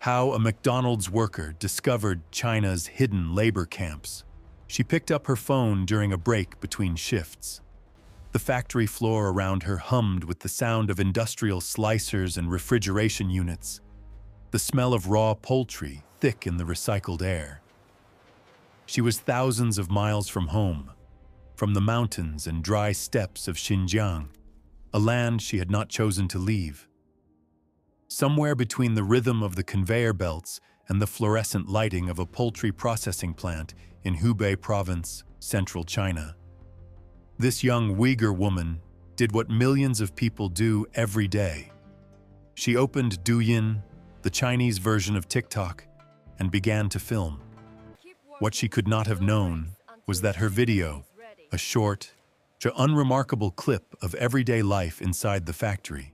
How a McDonald's worker discovered China's hidden labor camps. She picked up her phone during a break between shifts. The factory floor around her hummed with the sound of industrial slicers and refrigeration units, the smell of raw poultry thick in the recycled air. She was thousands of miles from home, from the mountains and dry steppes of Xinjiang, a land she had not chosen to leave. Somewhere between the rhythm of the conveyor belts and the fluorescent lighting of a poultry processing plant in Hubei province, central China. This young Uyghur woman did what millions of people do every day. She opened Douyin, the Chinese version of TikTok, and began to film. What she could not have known was that her video, a short, unremarkable clip of everyday life inside the factory,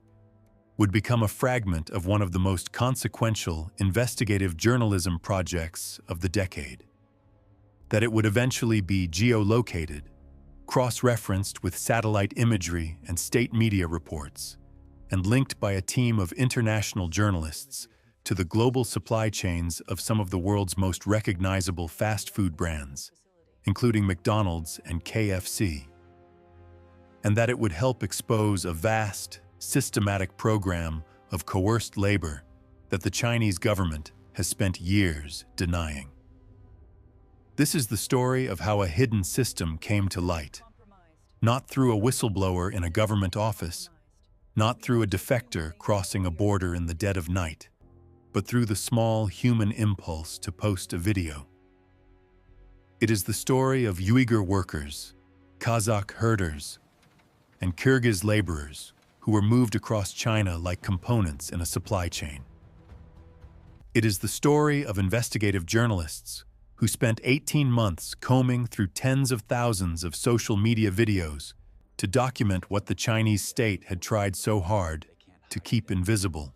would become a fragment of one of the most consequential investigative journalism projects of the decade. That it would eventually be geolocated, cross-referenced with satellite imagery and state media reports, and linked by a team of international journalists to the global supply chains of some of the world's most recognizable fast food brands, including McDonald's and KFC. And that it would help expose a vast, systematic program of coerced labor that the Chinese government has spent years denying. This is the story of how a hidden system came to light, not through a whistleblower in a government office, not through a defector crossing a border in the dead of night, but through the small human impulse to post a video. It is the story of Uyghur workers, Kazakh herders, and Kyrgyz laborers who were moved across China like components in a supply chain. It is the story of investigative journalists who spent 18 months combing through tens of thousands of social media videos to document what the Chinese state had tried so hard to keep invisible.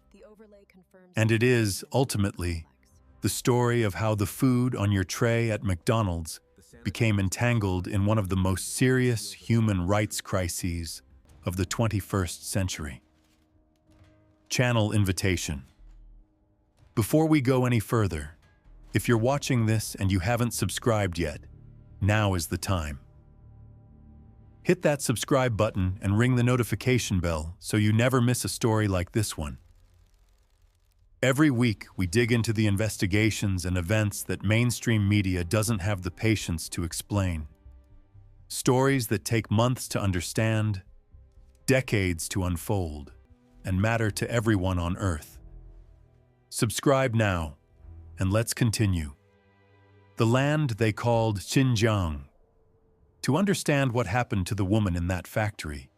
And it is, ultimately, the story of how the food on your tray at McDonald's became entangled in one of the most serious human rights crises of the 21st century. Channel invitation. Before we go any further, if you're watching this and you haven't subscribed yet, now is the time. Hit that subscribe button and ring the notification bell so you never miss a story like this one. Every week, we dig into the investigations and events that mainstream media doesn't have the patience to explain. Stories that take months to understand, decades to unfold, and matter to everyone on Earth. Subscribe now, and let's continue. The land they called Xinjiang. To understand what happened to the woman in that factory,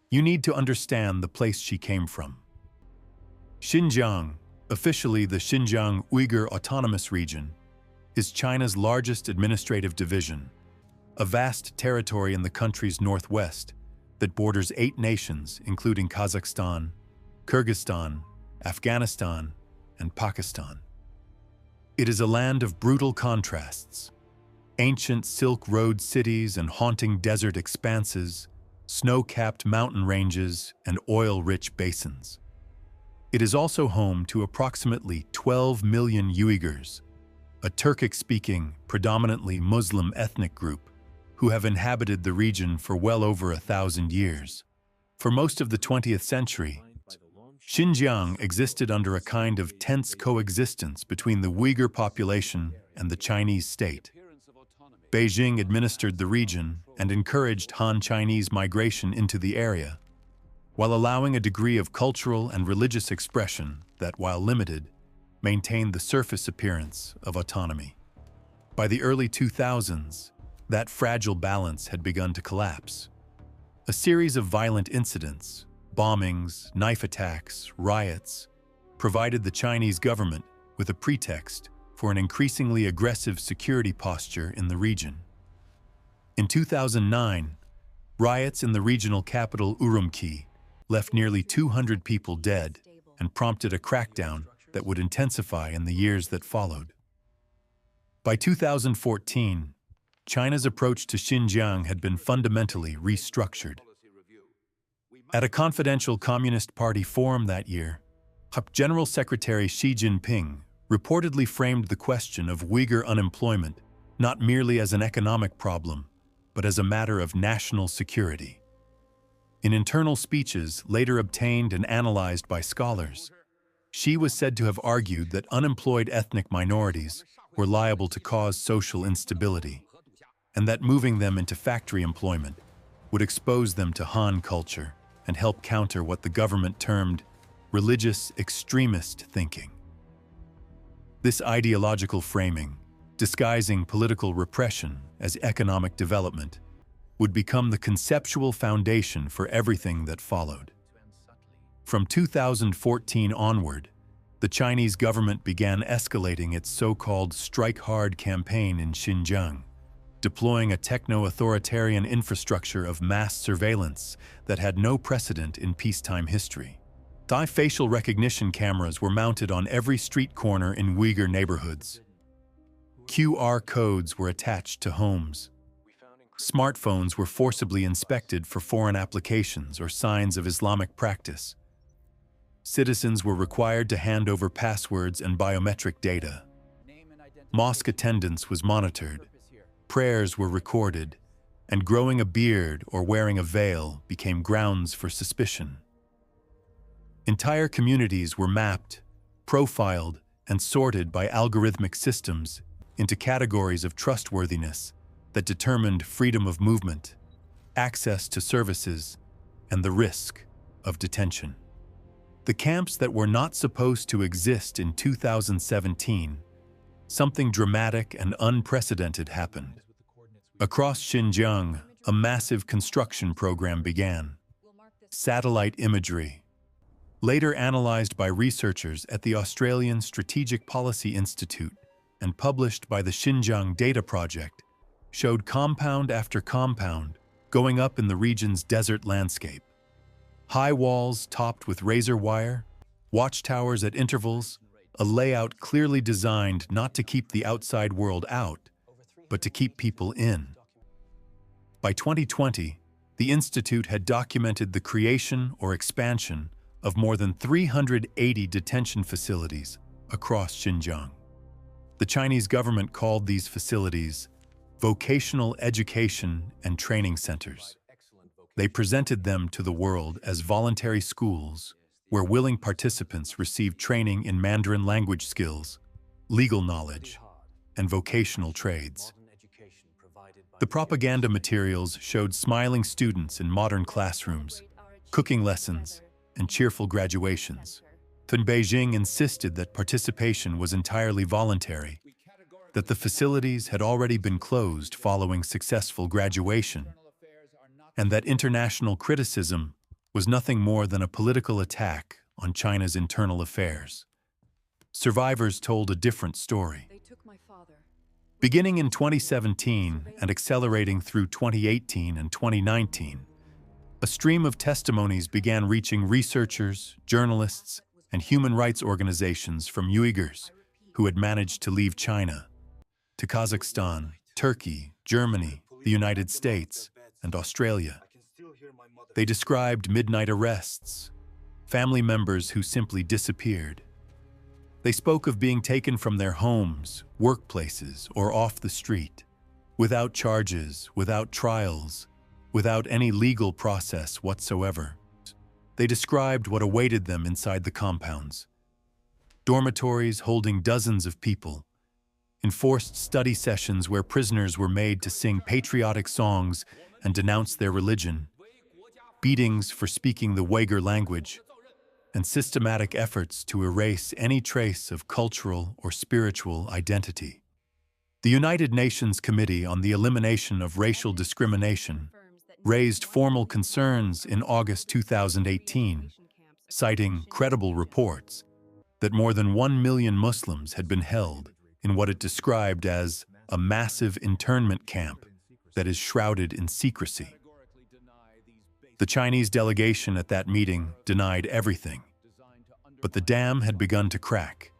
you need to understand the place she came from. Xinjiang, officially the Xinjiang Uyghur Autonomous Region, is China's largest administrative division, a vast territory in the country's northwest that borders 8 nations, including Kazakhstan, Kyrgyzstan, Afghanistan, and Pakistan. It is a land of brutal contrasts: ancient Silk Road cities and haunting desert expanses, snow-capped mountain ranges, and oil-rich basins. It is also home to approximately 12 million Uyghurs, a Turkic-speaking, predominantly Muslim ethnic group who have inhabited the region for well over 1,000 years. For most of the 20th century, Xinjiang existed under a kind of tense coexistence between the Uyghur population and the Chinese state. Beijing administered the region and encouraged Han Chinese migration into the area, while allowing a degree of cultural and religious expression that, while limited, maintained the surface appearance of autonomy. By the early 2000s, that fragile balance had begun to collapse. A series of violent incidents, bombings, knife attacks, riots, provided the Chinese government with a pretext for an increasingly aggressive security posture in the region. In 2009, riots in the regional capital Urumqi left nearly 200 people dead and prompted a crackdown that would intensify in the years that followed. By 2014, China's approach to Xinjiang had been fundamentally restructured. At a confidential Communist Party forum that year, General Secretary Xi Jinping reportedly framed the question of Uyghur unemployment not merely as an economic problem, but as a matter of national security. In internal speeches later obtained and analyzed by scholars, she was said to have argued that unemployed ethnic minorities were liable to cause social instability, and that moving them into factory employment would expose them to Han culture and help counter what the government termed religious extremist thinking. This ideological framing, disguising political repression as economic development, would become the conceptual foundation for everything that followed. From 2014 onward, the Chinese government began escalating its so-called Strike Hard campaign in Xinjiang, deploying a techno-authoritarian infrastructure of mass surveillance that had no precedent in peacetime history. Facial recognition cameras were mounted on every street corner in Uyghur neighborhoods. QR codes were attached to homes. Smartphones were forcibly inspected for foreign applications or signs of Islamic practice. Citizens were required to hand over passwords and biometric data. Mosque attendance was monitored. Prayers were recorded, and growing a beard or wearing a veil became grounds for suspicion. Entire communities were mapped, profiled, and sorted by algorithmic systems into categories of trustworthiness that determined freedom of movement, access to services, and the risk of detention. The camps that were not supposed to exist in 2017, something dramatic and unprecedented happened. Across Xinjiang, a massive construction program began. Satellite imagery, later analyzed by researchers at the Australian Strategic Policy Institute and published by the Xinjiang Data Project, showed compound after compound going up in the region's desert landscape. High walls topped with razor wire, watchtowers at intervals, a layout clearly designed not to keep the outside world out, but to keep people in. By 2020, the Institute had documented the creation or expansion of more than 380 detention facilities across Xinjiang. The Chinese government called these facilities vocational education and training centers. They presented them to the world as voluntary schools where willing participants received training in Mandarin language skills, legal knowledge, and vocational trades. The propaganda materials showed smiling students in modern classrooms, cooking lessons, and cheerful graduations. Then Beijing insisted that participation was entirely voluntary, that the facilities had already been closed following successful graduation, and that international criticism was nothing more than a political attack on China's internal affairs. Survivors told a different story. Beginning in 2017 and accelerating through 2018 and 2019, a stream of testimonies began reaching researchers, journalists, and human rights organizations from Uyghurs who had managed to leave China to Kazakhstan, Turkey, Germany, the United States, and Australia. They described midnight arrests, family members who simply disappeared. They spoke of being taken from their homes, workplaces, or off the street, without charges, without trials, without any legal process whatsoever. They described what awaited them inside the compounds. Dormitories holding dozens of people, enforced study sessions where prisoners were made to sing patriotic songs and denounce their religion, beatings for speaking the Uyghur language, and systematic efforts to erase any trace of cultural or spiritual identity. The United Nations Committee on the Elimination of Racial Discrimination raised formal concerns in August 2018, citing credible reports that more than 1 million Muslims had been held in what it described as a massive internment camp that is shrouded in secrecy. The Chinese delegation at that meeting denied everything, but the dam had begun to crack.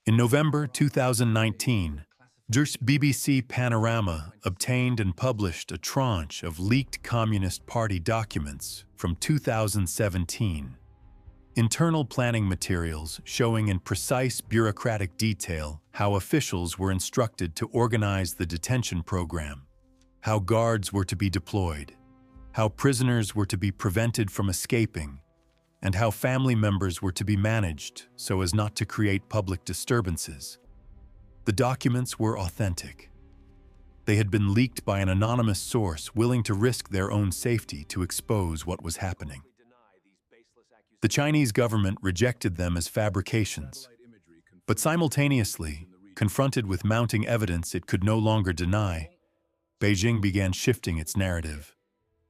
In November 2019, BBC Panorama obtained and published a tranche of leaked Communist Party documents from 2017. Internal planning materials showing in precise bureaucratic detail how officials were instructed to organize the detention program, how guards were to be deployed, how prisoners were to be prevented from escaping, and how family members were to be managed so as not to create public disturbances. The documents were authentic. They had been leaked by an anonymous source willing to risk their own safety to expose what was happening. The Chinese government rejected them as fabrications, but simultaneously, confronted with mounting evidence it could no longer deny, Beijing began shifting its narrative.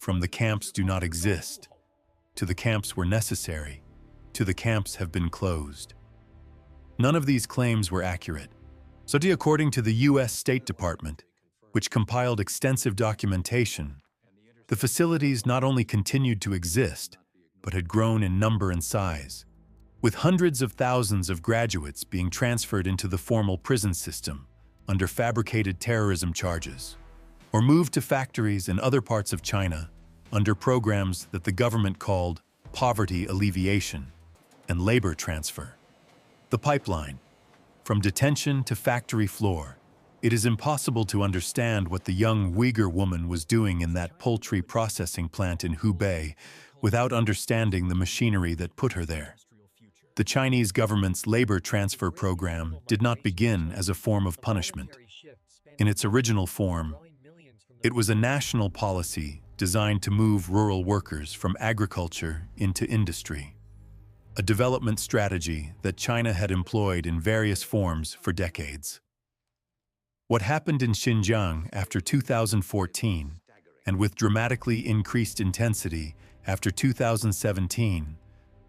From "the camps do not exist," to "the camps were necessary," to "the camps have been closed." None of these claims were accurate. So, according to the U.S. State Department, which compiled extensive documentation, the facilities not only continued to exist, but had grown in number and size, with hundreds of thousands of graduates being transferred into the formal prison system under fabricated terrorism charges, or moved to factories in other parts of China under programs that the government called poverty alleviation and labor transfer. The pipeline, from detention to factory floor. It is impossible to understand what the young Uyghur woman was doing in that poultry processing plant in Hubei without understanding the machinery that put her there. The Chinese government's labor transfer program did not begin as a form of punishment. In its original form, it was a national policy designed to move rural workers from agriculture into industry, a development strategy that China had employed in various forms for decades. What happened in Xinjiang after 2014, and with dramatically increased intensity after 2017,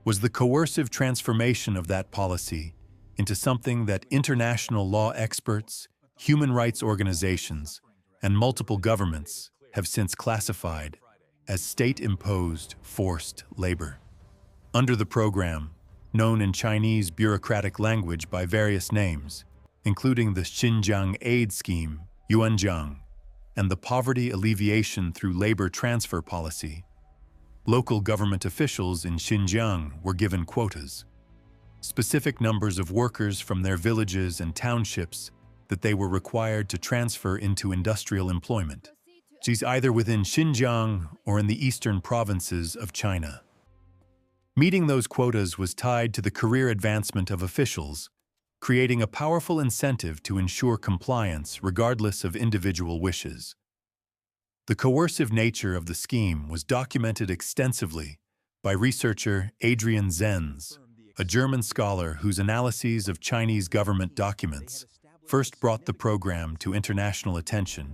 was the coercive transformation of that policy into something that international law experts, human rights organizations, and multiple governments have since classified as state-imposed forced labor. Under the program, known in Chinese bureaucratic language by various names, including the Xinjiang Aid Scheme, Yuanjiang, and the Poverty Alleviation through Labor Transfer Policy, local government officials in Xinjiang were given quotas, specific numbers of workers from their villages and townships that they were required to transfer into industrial employment, either within Xinjiang or in the eastern provinces of China. Meeting those quotas was tied to the career advancement of officials, creating a powerful incentive to ensure compliance regardless of individual wishes. The coercive nature of the scheme was documented extensively by researcher Adrian Zenz, a German scholar whose analyses of Chinese government documents first brought the program to international attention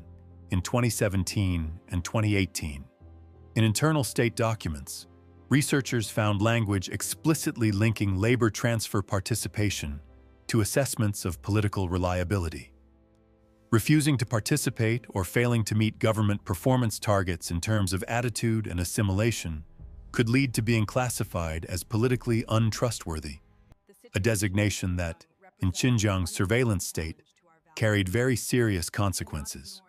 in 2017 and 2018. In internal state documents, researchers found language explicitly linking labor transfer participation to assessments of political reliability. Refusing to participate or failing to meet government performance targets in terms of attitude and assimilation could lead to being classified as politically untrustworthy, a designation that, in Xinjiang's surveillance state, carried very serious consequences.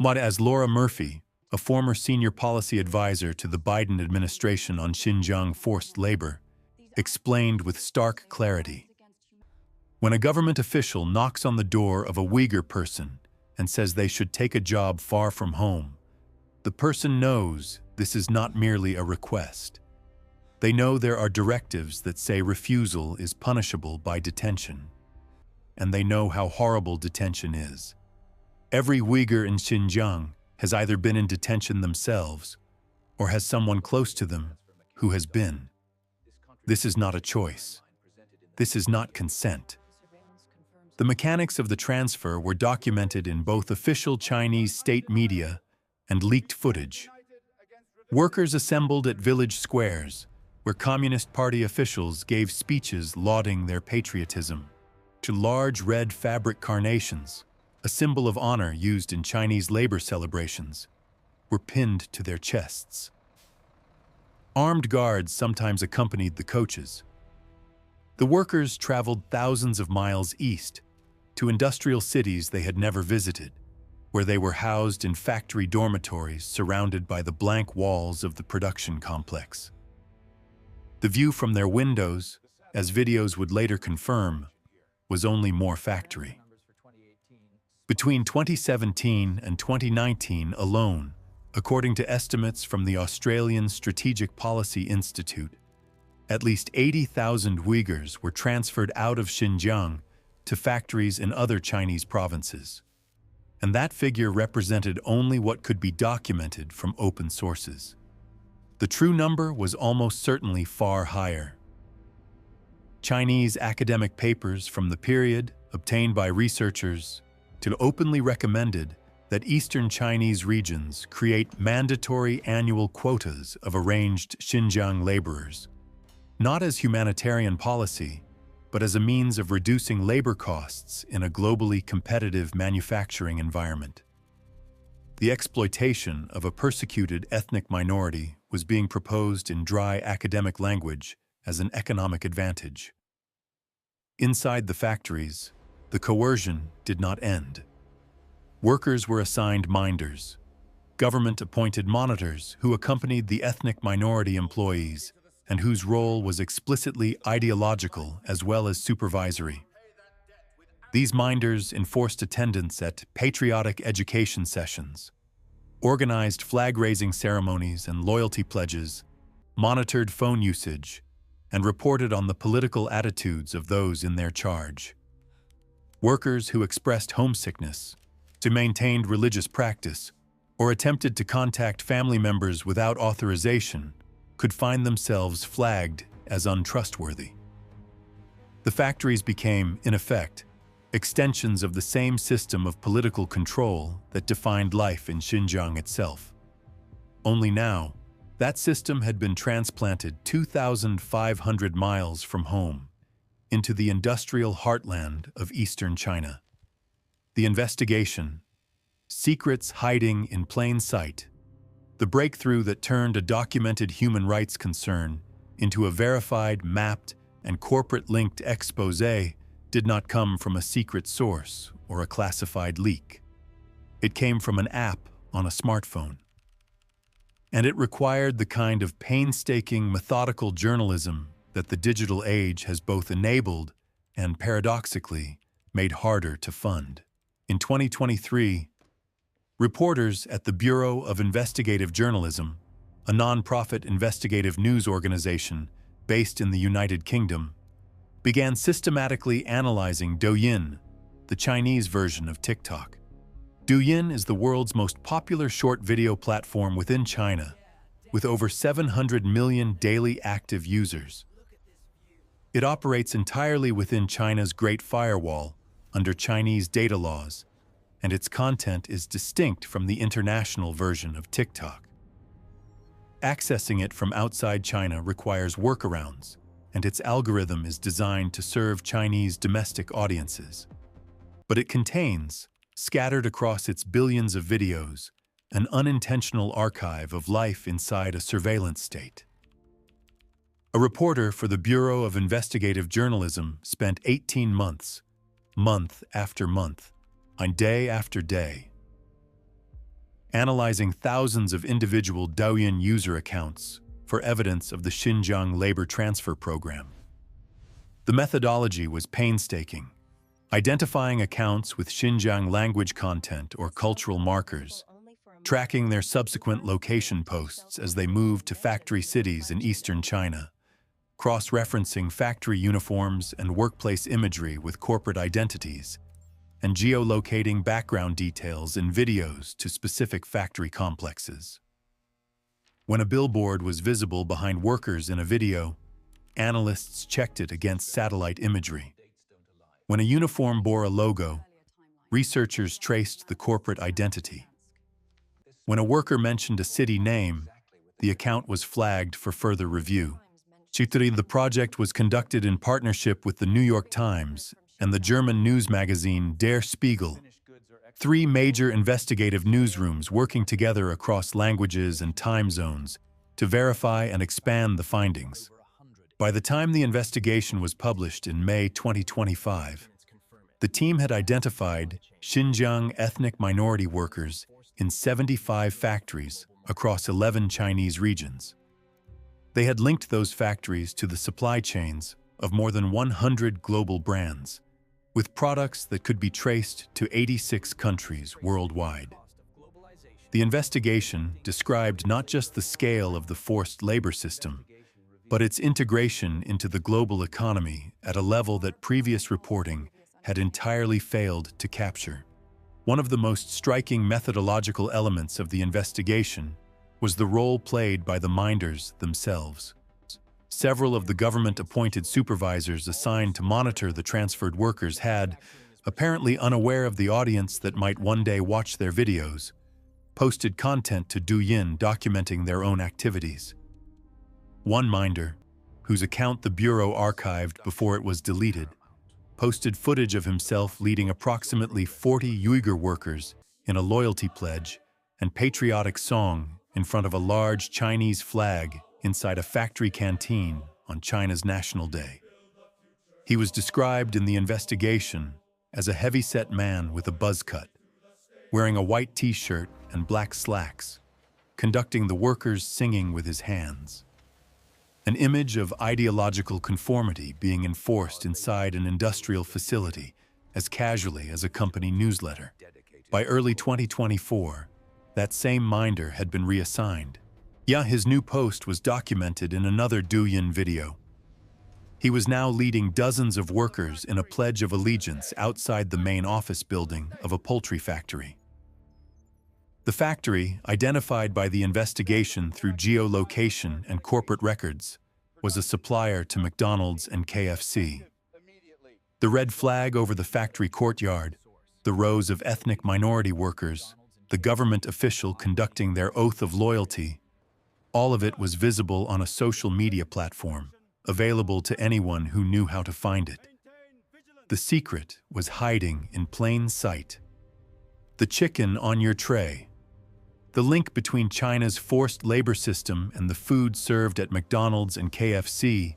As Laura Murphy, a former senior policy advisor to the Biden administration on Xinjiang forced labor, explained with stark clarity, when a government official knocks on the door of a Uyghur person and says they should take a job far from home, the person knows this is not merely a request. They know there are directives that say refusal is punishable by detention, and they know how horrible detention is. Every Uyghur in Xinjiang has either been in detention themselves or has someone close to them who has been. This is not a choice. This is not consent. The mechanics of the transfer were documented in both official Chinese state media and leaked footage. Workers assembled at village squares, where Communist Party officials gave speeches lauding their patriotism, to large red fabric carnations, a symbol of honor used in Chinese labor celebrations, were pinned to their chests. Armed guards sometimes accompanied the coaches. The workers traveled thousands of miles east to industrial cities they had never visited, where they were housed in factory dormitories surrounded by the blank walls of the production complex. The view from their windows, as videos would later confirm, was only more factory. Between 2017 and 2019 alone, according to estimates from the Australian Strategic Policy Institute, at least 80,000 Uyghurs were transferred out of Xinjiang to factories in other Chinese provinces. And that figure represented only what could be documented from open sources. The true number was almost certainly far higher. Chinese academic papers from the period, obtained by researchers, openly recommended that Eastern Chinese regions create mandatory annual quotas of arranged Xinjiang laborers, not as humanitarian policy, but as a means of reducing labor costs in a globally competitive manufacturing environment. The exploitation of a persecuted ethnic minority was being proposed in dry academic language as an economic advantage. Inside the factories, the coercion did not end. Workers were assigned minders, government-appointed monitors who accompanied the ethnic minority employees and whose role was explicitly ideological as well as supervisory. These minders enforced attendance at patriotic education sessions, organized flag-raising ceremonies and loyalty pledges, monitored phone usage, and reported on the political attitudes of those in their charge. Workers who expressed homesickness, who maintained religious practice, or attempted to contact family members without authorization could find themselves flagged as untrustworthy. The factories became, in effect, extensions of the same system of political control that defined life in Xinjiang itself. Only now, that system had been transplanted 2,500 miles from home into the industrial heartland of eastern China. The investigation, secrets hiding in plain sight, the breakthrough that turned a documented human rights concern into a verified, mapped, and corporate-linked exposé did not come from a secret source or a classified leak. It came from an app on a smartphone. And it required the kind of painstaking, methodical journalism that the digital age has both enabled and, paradoxically, made harder to fund. In 2023, reporters at the Bureau of Investigative Journalism, a non-profit investigative news organization based in the United Kingdom, began systematically analyzing Douyin, the Chinese version of TikTok. Douyin is the world's most popular short video platform within China, with over 700 million daily active users. It operates entirely within China's Great Firewall, under Chinese data laws, and its content is distinct from the international version of TikTok. Accessing it from outside China requires workarounds, and its algorithm is designed to serve Chinese domestic audiences. But it contains, scattered across its billions of videos, an unintentional archive of life inside a surveillance state. A reporter for the Bureau of Investigative Journalism spent 18 months, month after month, and day after day, analyzing thousands of individual Douyin user accounts for evidence of the Xinjiang labor transfer program. The methodology was painstaking, identifying accounts with Xinjiang language content or cultural markers, tracking their subsequent location posts as they moved to factory cities in eastern China, cross-referencing factory uniforms and workplace imagery with corporate identities, and geolocating background details in videos to specific factory complexes. When a billboard was visible behind workers in a video, analysts checked it against satellite imagery. When a uniform bore a logo, researchers traced the corporate identity. When a worker mentioned a city name, the account was flagged for further review. The project was conducted in partnership with the New York Times and the German news magazine Der Spiegel, three major investigative newsrooms working together across languages and time zones to verify and expand the findings. By the time the investigation was published in May 2025, the team had identified Xinjiang ethnic minority workers in 75 factories across 11 Chinese regions. They had linked those factories to the supply chains of more than 100 global brands, with products that could be traced to 86 countries worldwide. The investigation described not just the scale of the forced labor system, but its integration into the global economy at a level that previous reporting had entirely failed to capture. One of the most striking methodological elements of the investigation was the role played by the minders themselves. Several of the government-appointed supervisors assigned to monitor the transferred workers had, apparently unaware of the audience that might one day watch their videos, posted content to Douyin documenting their own activities. One minder, whose account the Bureau archived before it was deleted, posted footage of himself leading approximately 40 Uyghur workers in a loyalty pledge and patriotic song in front of a large Chinese flag inside a factory canteen on China's National Day. He was described in the investigation as a heavy-set man with a buzz cut, wearing a white t-shirt and black slacks, conducting the workers singing with his hands. An image of ideological conformity being enforced inside an industrial facility as casually as a company newsletter. By early 2024, that same minder had been reassigned. His new post was documented in another Douyin video. He was now leading dozens of workers in a pledge of allegiance outside the main office building of a poultry factory. The factory, identified by the investigation through geolocation and corporate records, was a supplier to McDonald's and KFC. The red flag over the factory courtyard, the rows of ethnic minority workers, the government official conducting their oath of loyalty, all of it was visible on a social media platform, available to anyone who knew how to find it. The secret was hiding in plain sight. The chicken on your tray. The link between China's forced labor system and the food served at McDonald's and KFC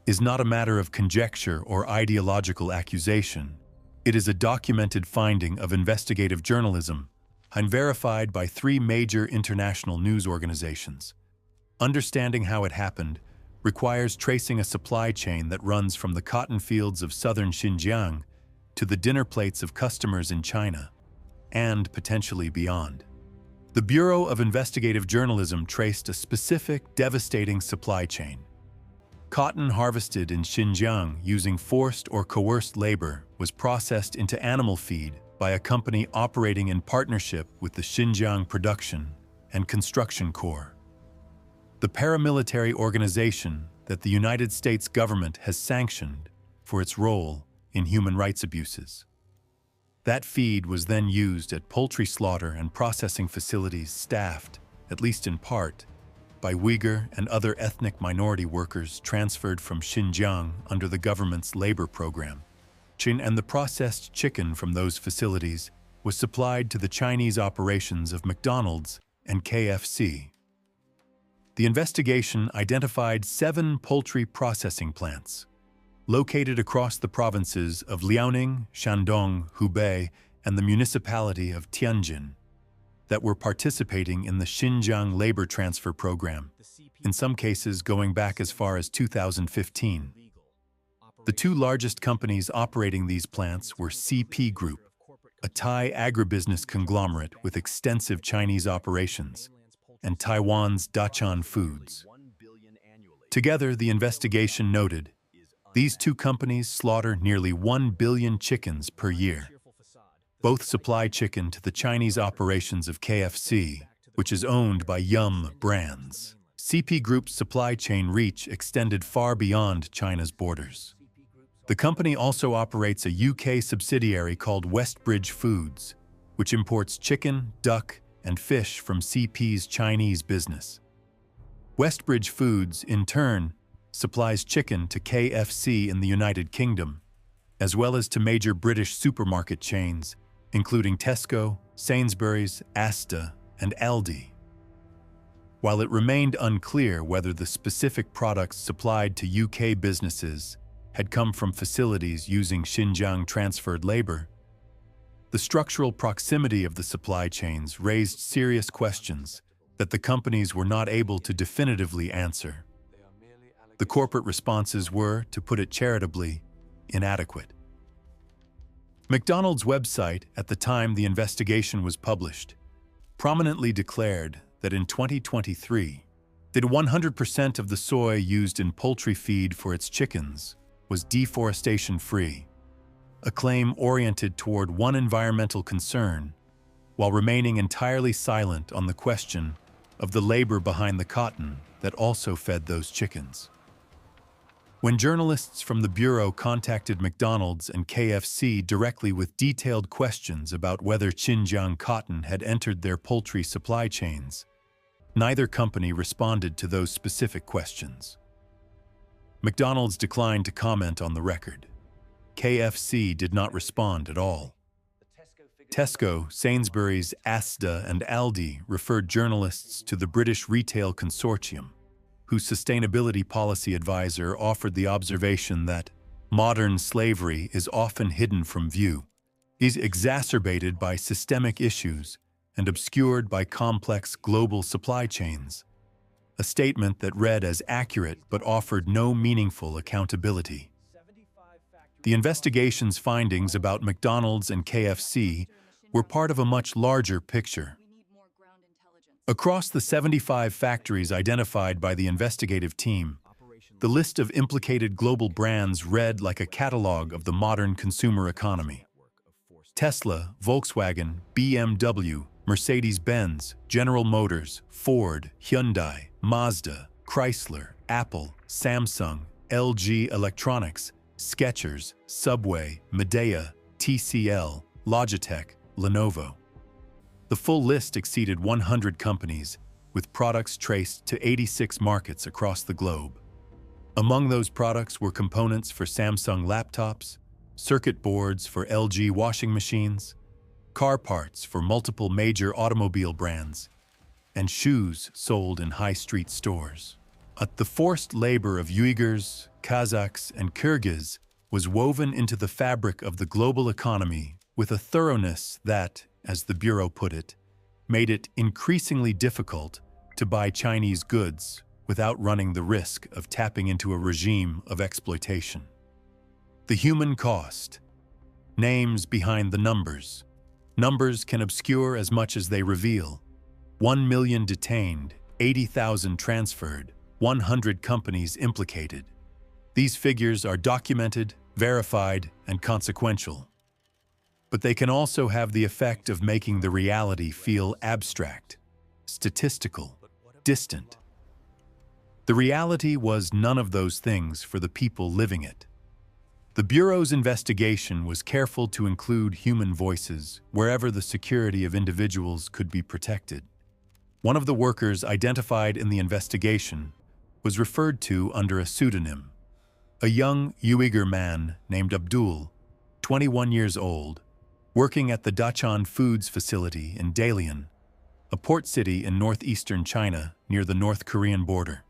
is not a matter of conjecture or ideological accusation. It is a documented finding of investigative journalism and verified by 3 major international news organizations. Understanding how it happened requires tracing a supply chain that runs from the cotton fields of southern Xinjiang to the dinner plates of customers in China, and potentially beyond. The Bureau of Investigative Journalism traced a specific, devastating supply chain. Cotton harvested in Xinjiang using forced or coerced labor was processed into animal feed by a company operating in partnership with the Xinjiang Production and Construction Corps, the paramilitary organization that the United States government has sanctioned for its role in human rights abuses. That feed was then used at poultry slaughter and processing facilities staffed, at least in part, by Uyghur and other ethnic minority workers transferred from Xinjiang under the government's labor program. And the processed chicken from those facilities was supplied to the Chinese operations of McDonald's and KFC. The investigation identified 7 poultry processing plants, located across the provinces of Liaoning, Shandong, Hubei, and the municipality of Tianjin, that were participating in the Xinjiang labor transfer program, in some cases going back as far as 2015. The 2 largest companies operating these plants were CP Group, a Thai agribusiness conglomerate with extensive Chinese operations, and Taiwan's Dachan Foods. Together, the investigation noted, these 2 companies slaughter nearly 1 billion chickens per year. Both supply chicken to the Chinese operations of KFC, which is owned by Yum Brands. CP Group's supply chain reach extended far beyond China's borders. The company also operates a UK subsidiary called Westbridge Foods, which imports chicken, duck, and fish from CP's Chinese business. Westbridge Foods, in turn, supplies chicken to KFC in the United Kingdom, as well as to major British supermarket chains, including Tesco, Sainsbury's, Asda, and Aldi. While it remained unclear whether the specific products supplied to UK businesses had come from facilities using Xinjiang transferred labor, the structural proximity of the supply chains raised serious questions that the companies were not able to definitively answer. The corporate responses were, to put it charitably, inadequate. McDonald's website, at the time the investigation was published, prominently declared that in 2023, that 100% of the soy used in poultry feed for its chickens was deforestation-free, a claim oriented toward one environmental concern, while remaining entirely silent on the question of the labor behind the cotton that also fed those chickens. When journalists from the Bureau contacted McDonald's and KFC directly with detailed questions about whether Xinjiang cotton had entered their poultry supply chains, neither company responded to those specific questions. McDonald's declined to comment on the record. KFC did not respond at all. Tesco, Sainsbury's, Asda, and Aldi referred journalists to the British Retail Consortium, whose sustainability policy advisor offered the observation that modern slavery is often hidden from view, is exacerbated by systemic issues, and obscured by complex global supply chains, a statement that read as accurate but offered no meaningful accountability. The investigation's findings about McDonald's and KFC were part of a much larger picture. Across the 75 factories identified by the investigative team, the list of implicated global brands read like a catalog of the modern consumer economy. Tesla, Volkswagen, BMW, Mercedes-Benz, General Motors, Ford, Hyundai, Mazda, Chrysler, Apple, Samsung, LG Electronics, Skechers, Subway, Midea, TCL, Logitech, Lenovo. The full list exceeded 100 companies, with products traced to 86 markets across the globe. Among those products were components for Samsung laptops, circuit boards for LG washing machines, car parts for multiple major automobile brands, and shoes sold in high-street stores. The forced labor of Uyghurs, Kazakhs, and Kyrgyz was woven into the fabric of the global economy with a thoroughness that, as the Bureau put it, made it increasingly difficult to buy Chinese goods without running the risk of tapping into a regime of exploitation. The human cost. Names behind the numbers. Numbers can obscure as much as they reveal. 1 million detained, 80,000 transferred, 100 companies implicated. These figures are documented, verified, and consequential. But they can also have the effect of making the reality feel abstract, statistical, distant. The reality was none of those things for the people living it. The Bureau's investigation was careful to include human voices wherever the security of individuals could be protected. One of the workers identified in the investigation was referred to under a pseudonym. A young Uyghur man named Abdul, 21 years old, working at the Dachan Foods facility in Dalian, a port city in northeastern China near the North Korean border.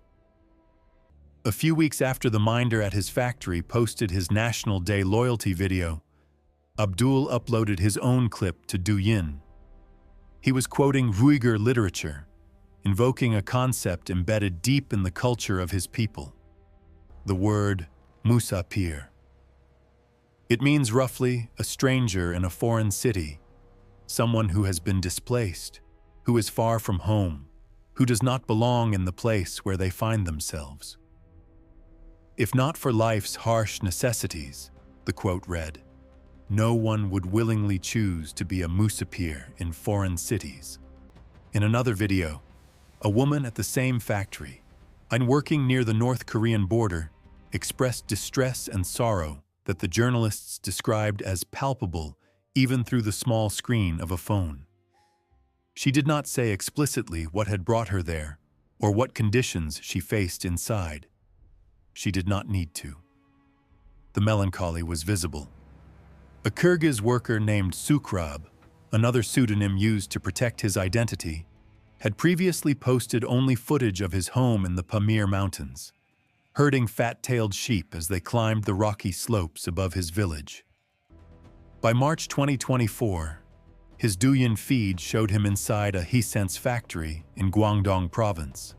A few weeks after the minder at his factory posted his National Day loyalty video, Abdul uploaded his own clip to Douyin. He was quoting Uyghur literature, invoking a concept embedded deep in the culture of his people, the word musafir. It means roughly a stranger in a foreign city, someone who has been displaced, who is far from home, who does not belong in the place where they find themselves. If not for life's harsh necessities, the quote read, no one would willingly choose to be a musafir in foreign cities. In another video, a woman at the same factory, and working near the North Korean border, expressed distress and sorrow that the journalists described as palpable even through the small screen of a phone. She did not say explicitly what had brought her there or what conditions she faced inside. She did not need to. The melancholy was visible. A Kyrgyz worker named Sukrab, another pseudonym used to protect his identity, had previously posted only footage of his home in the Pamir Mountains, herding fat-tailed sheep as they climbed the rocky slopes above his village. By March 2024, his Douyin feed showed him inside a Hisense factory in Guangdong province.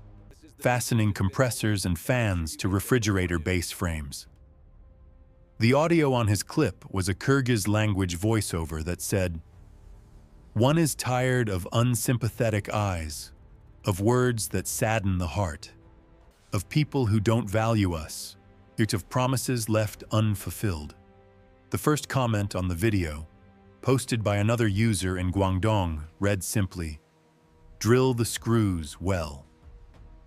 fastening compressors and fans to refrigerator base frames. The audio on his clip was a Kyrgyz language voiceover that said, "One is tired of unsympathetic eyes, of words that sadden the heart, of people who don't value us, yet of promises left unfulfilled." The first comment on the video, posted by another user in Guangdong, read simply, "Drill the screws well."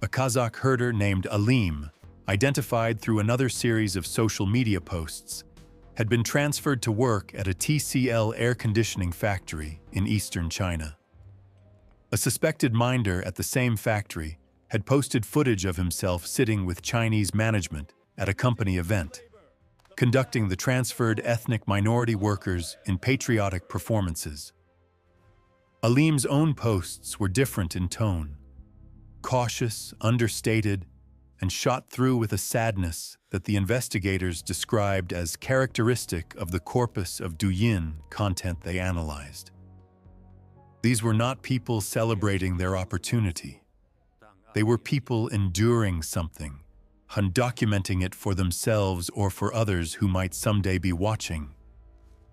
A Kazakh herder named Alim, identified through another series of social media posts, had been transferred to work at a TCL air conditioning factory in eastern China. A suspected minder at the same factory had posted footage of himself sitting with Chinese management at a company event, conducting the transferred ethnic minority workers in patriotic performances. Alim's own posts were different in tone, cautious, understated, and shot through with a sadness that the investigators described as characteristic of the corpus of Douyin content they analyzed. These were not people celebrating their opportunity. They were people enduring something, undocumenting it for themselves or for others who might someday be watching,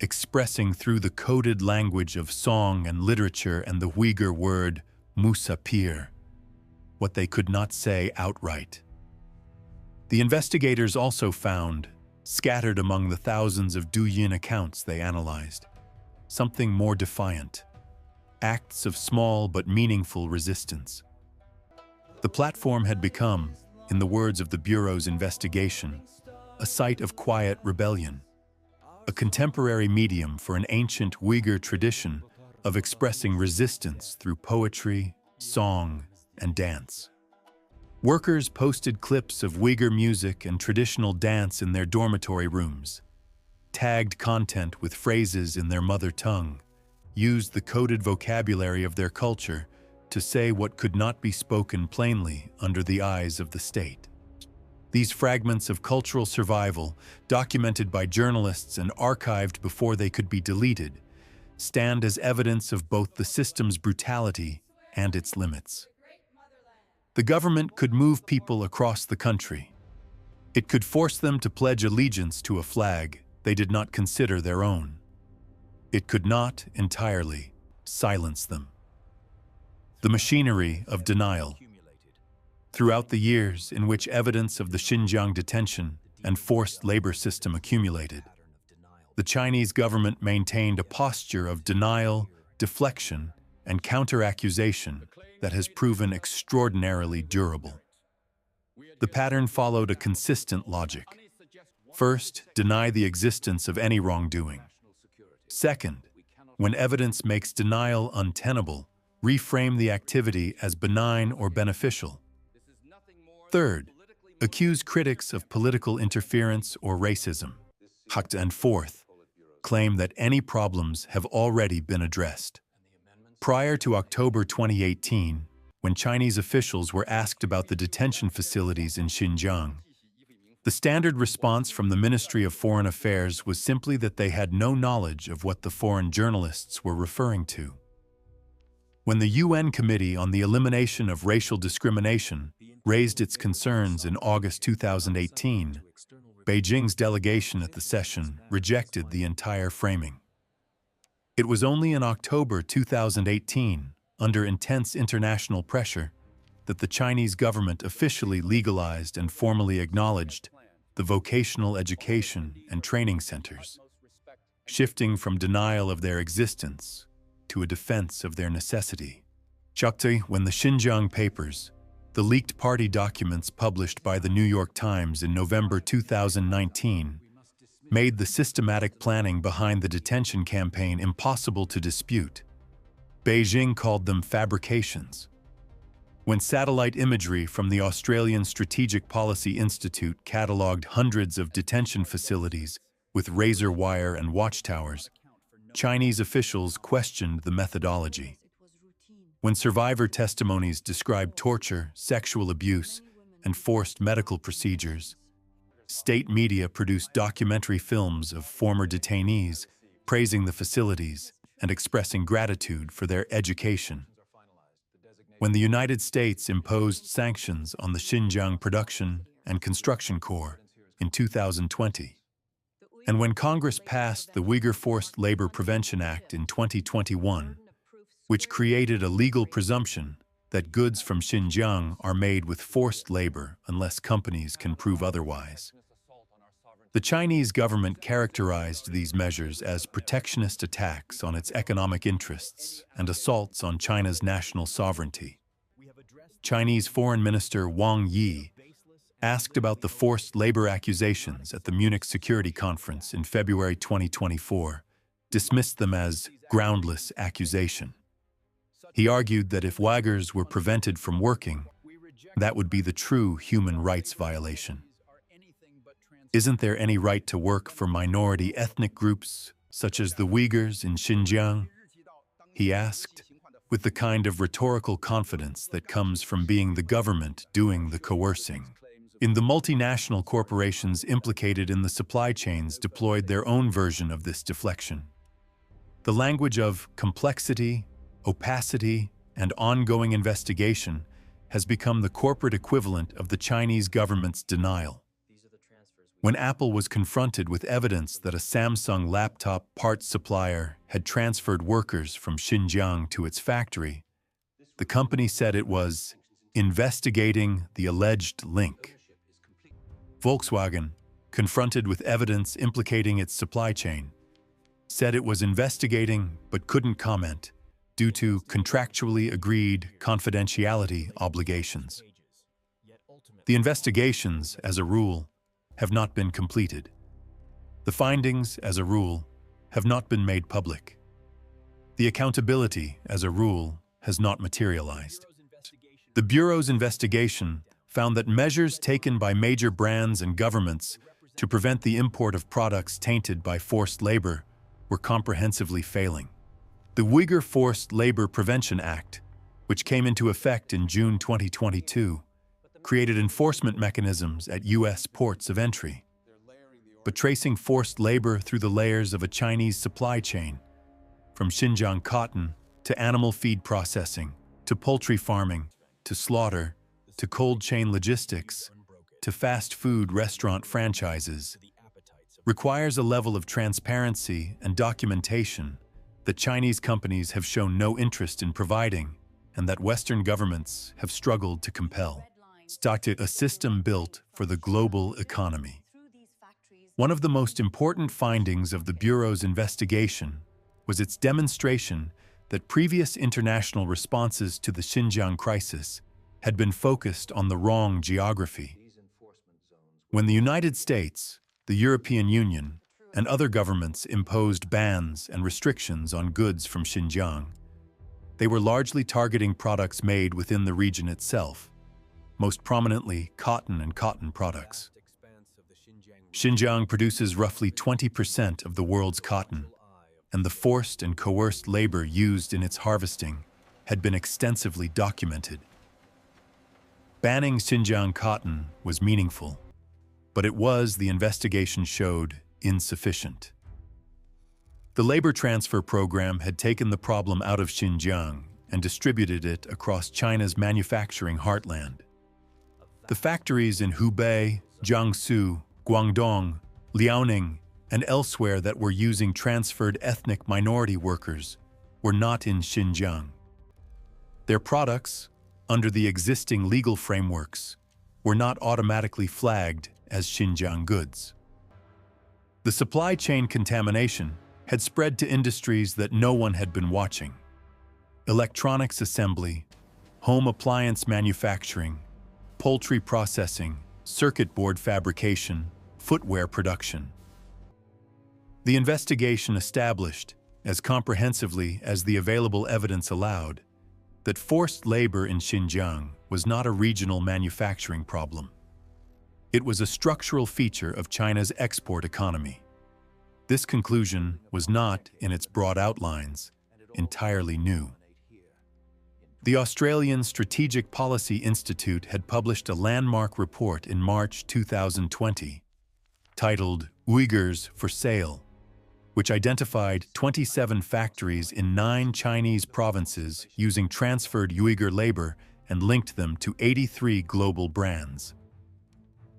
expressing through the coded language of song and literature and the Uyghur word musafir what they could not say outright. The investigators also found, scattered among the thousands of Douyin accounts they analyzed, something more defiant, acts of small but meaningful resistance. The platform had become, in the words of the Bureau's investigation, a site of quiet rebellion, a contemporary medium for an ancient Uyghur tradition of expressing resistance through poetry, song, and dance. Workers posted clips of Uyghur music and traditional dance in their dormitory rooms, tagged content with phrases in their mother tongue, used the coded vocabulary of their culture to say what could not be spoken plainly under the eyes of the state. These fragments of cultural survival, documented by journalists and archived before they could be deleted, stand as evidence of both the system's brutality and its limits. The government could move people across the country. It could force them to pledge allegiance to a flag they did not consider their own. It could not entirely silence them. The machinery of denial. Throughout the years in which evidence of the Xinjiang detention and forced labor system accumulated, the Chinese government maintained a posture of denial, deflection, and counter-accusation that has proven extraordinarily durable. The pattern followed a consistent logic. First, deny the existence of any wrongdoing. Second, when evidence makes denial untenable, reframe the activity as benign or beneficial. Third, accuse critics of political interference or racism. And fourth, claim that any problems have already been addressed. Prior to October 2018, when Chinese officials were asked about the detention facilities in Xinjiang, the standard response from the Ministry of Foreign Affairs was simply that they had no knowledge of what the foreign journalists were referring to. When the UN Committee on the Elimination of Racial Discrimination raised its concerns in August 2018, Beijing's delegation at the session rejected the entire framing. It was only in October 2018, under intense international pressure, that the Chinese government officially legalized and formally acknowledged the vocational education and training centers, shifting from denial of their existence to a defense of their necessity. When the Xinjiang Papers, the leaked party documents published by the New York Times in November 2019, made the systematic planning behind the detention campaign impossible to dispute. Beijing called them fabrications. When satellite imagery from the Australian Strategic Policy Institute catalogued hundreds of detention facilities with razor wire and watchtowers, Chinese officials questioned the methodology. When survivor testimonies described torture, sexual abuse, and forced medical procedures, state media produced documentary films of former detainees praising the facilities and expressing gratitude for their education. When the United States imposed sanctions on the Xinjiang Production and Construction Corps in 2020, and when Congress passed the Uyghur Forced Labor Prevention Act in 2021, which created a legal presumption that goods from Xinjiang are made with forced labor unless companies can prove otherwise. The Chinese government characterized these measures as protectionist attacks on its economic interests and assaults on China's national sovereignty. Chinese Foreign Minister Wang Yi asked about the forced labor accusations at the Munich Security Conference in February 2024, dismissed them as groundless accusation. He argued that if Uyghurs were prevented from working, that would be the true human rights violation. Isn't there any right to work for minority ethnic groups, such as the Uyghurs in Xinjiang? He asked, with the kind of rhetorical confidence that comes from being the government doing the coercing. In the multinational corporations implicated in the supply chains deployed their own version of this deflection. The language of complexity, opacity, and ongoing investigation has become the corporate equivalent of the Chinese government's denial. When Apple was confronted with evidence that a Samsung laptop parts supplier had transferred workers from Xinjiang to its factory, the company said it was investigating the alleged link. Volkswagen, confronted with evidence implicating its supply chain, said it was investigating but couldn't comment due to contractually agreed confidentiality obligations. The investigations, as a rule, have not been completed. The findings, as a rule, have not been made public. The accountability, as a rule, has not materialized. The Bureau's investigation found that measures taken by major brands and governments to prevent the import of products tainted by forced labor were comprehensively failing. The Uyghur Forced Labor Prevention Act, which came into effect in June 2022, created enforcement mechanisms at U.S. ports of entry. But tracing forced labor through the layers of a Chinese supply chain, from Xinjiang cotton to animal feed processing, to poultry farming, to slaughter, to cold chain logistics, to fast food restaurant franchises, requires a level of transparency and documentation that Chinese companies have shown no interest in providing and that Western governments have struggled to compel. Started a system built for the global economy. One of the most important findings of the Bureau's investigation was its demonstration that previous international responses to the Xinjiang crisis had been focused on the wrong geography. When the United States, the European Union, and other governments imposed bans and restrictions on goods from Xinjiang, they were largely targeting products made within the region itself, most prominently cotton and cotton products. Xinjiang produces roughly 20% of the world's cotton, and the forced and coerced labor used in its harvesting had been extensively documented. Banning Xinjiang cotton was meaningful, but it was, the investigation showed, insufficient. The labor transfer program had taken the problem out of Xinjiang and distributed it across China's manufacturing heartland. The factories in Hubei, Jiangsu, Guangdong, Liaoning, and elsewhere that were using transferred ethnic minority workers were not in Xinjiang. Their products, under the existing legal frameworks, were not automatically flagged as Xinjiang goods. The supply chain contamination had spread to industries that no one had been watching: electronics assembly, home appliance manufacturing, poultry processing, circuit board fabrication, footwear production. The investigation established, as comprehensively as the available evidence allowed, that forced labor in Xinjiang was not a regional manufacturing problem. It was a structural feature of China's export economy. This conclusion was not, in its broad outlines, entirely new. The Australian Strategic Policy Institute had published a landmark report in March 2020, titled "Uyghurs for Sale," which identified 27 factories in 9 Chinese provinces using transferred Uyghur labor and linked them to 83 global brands.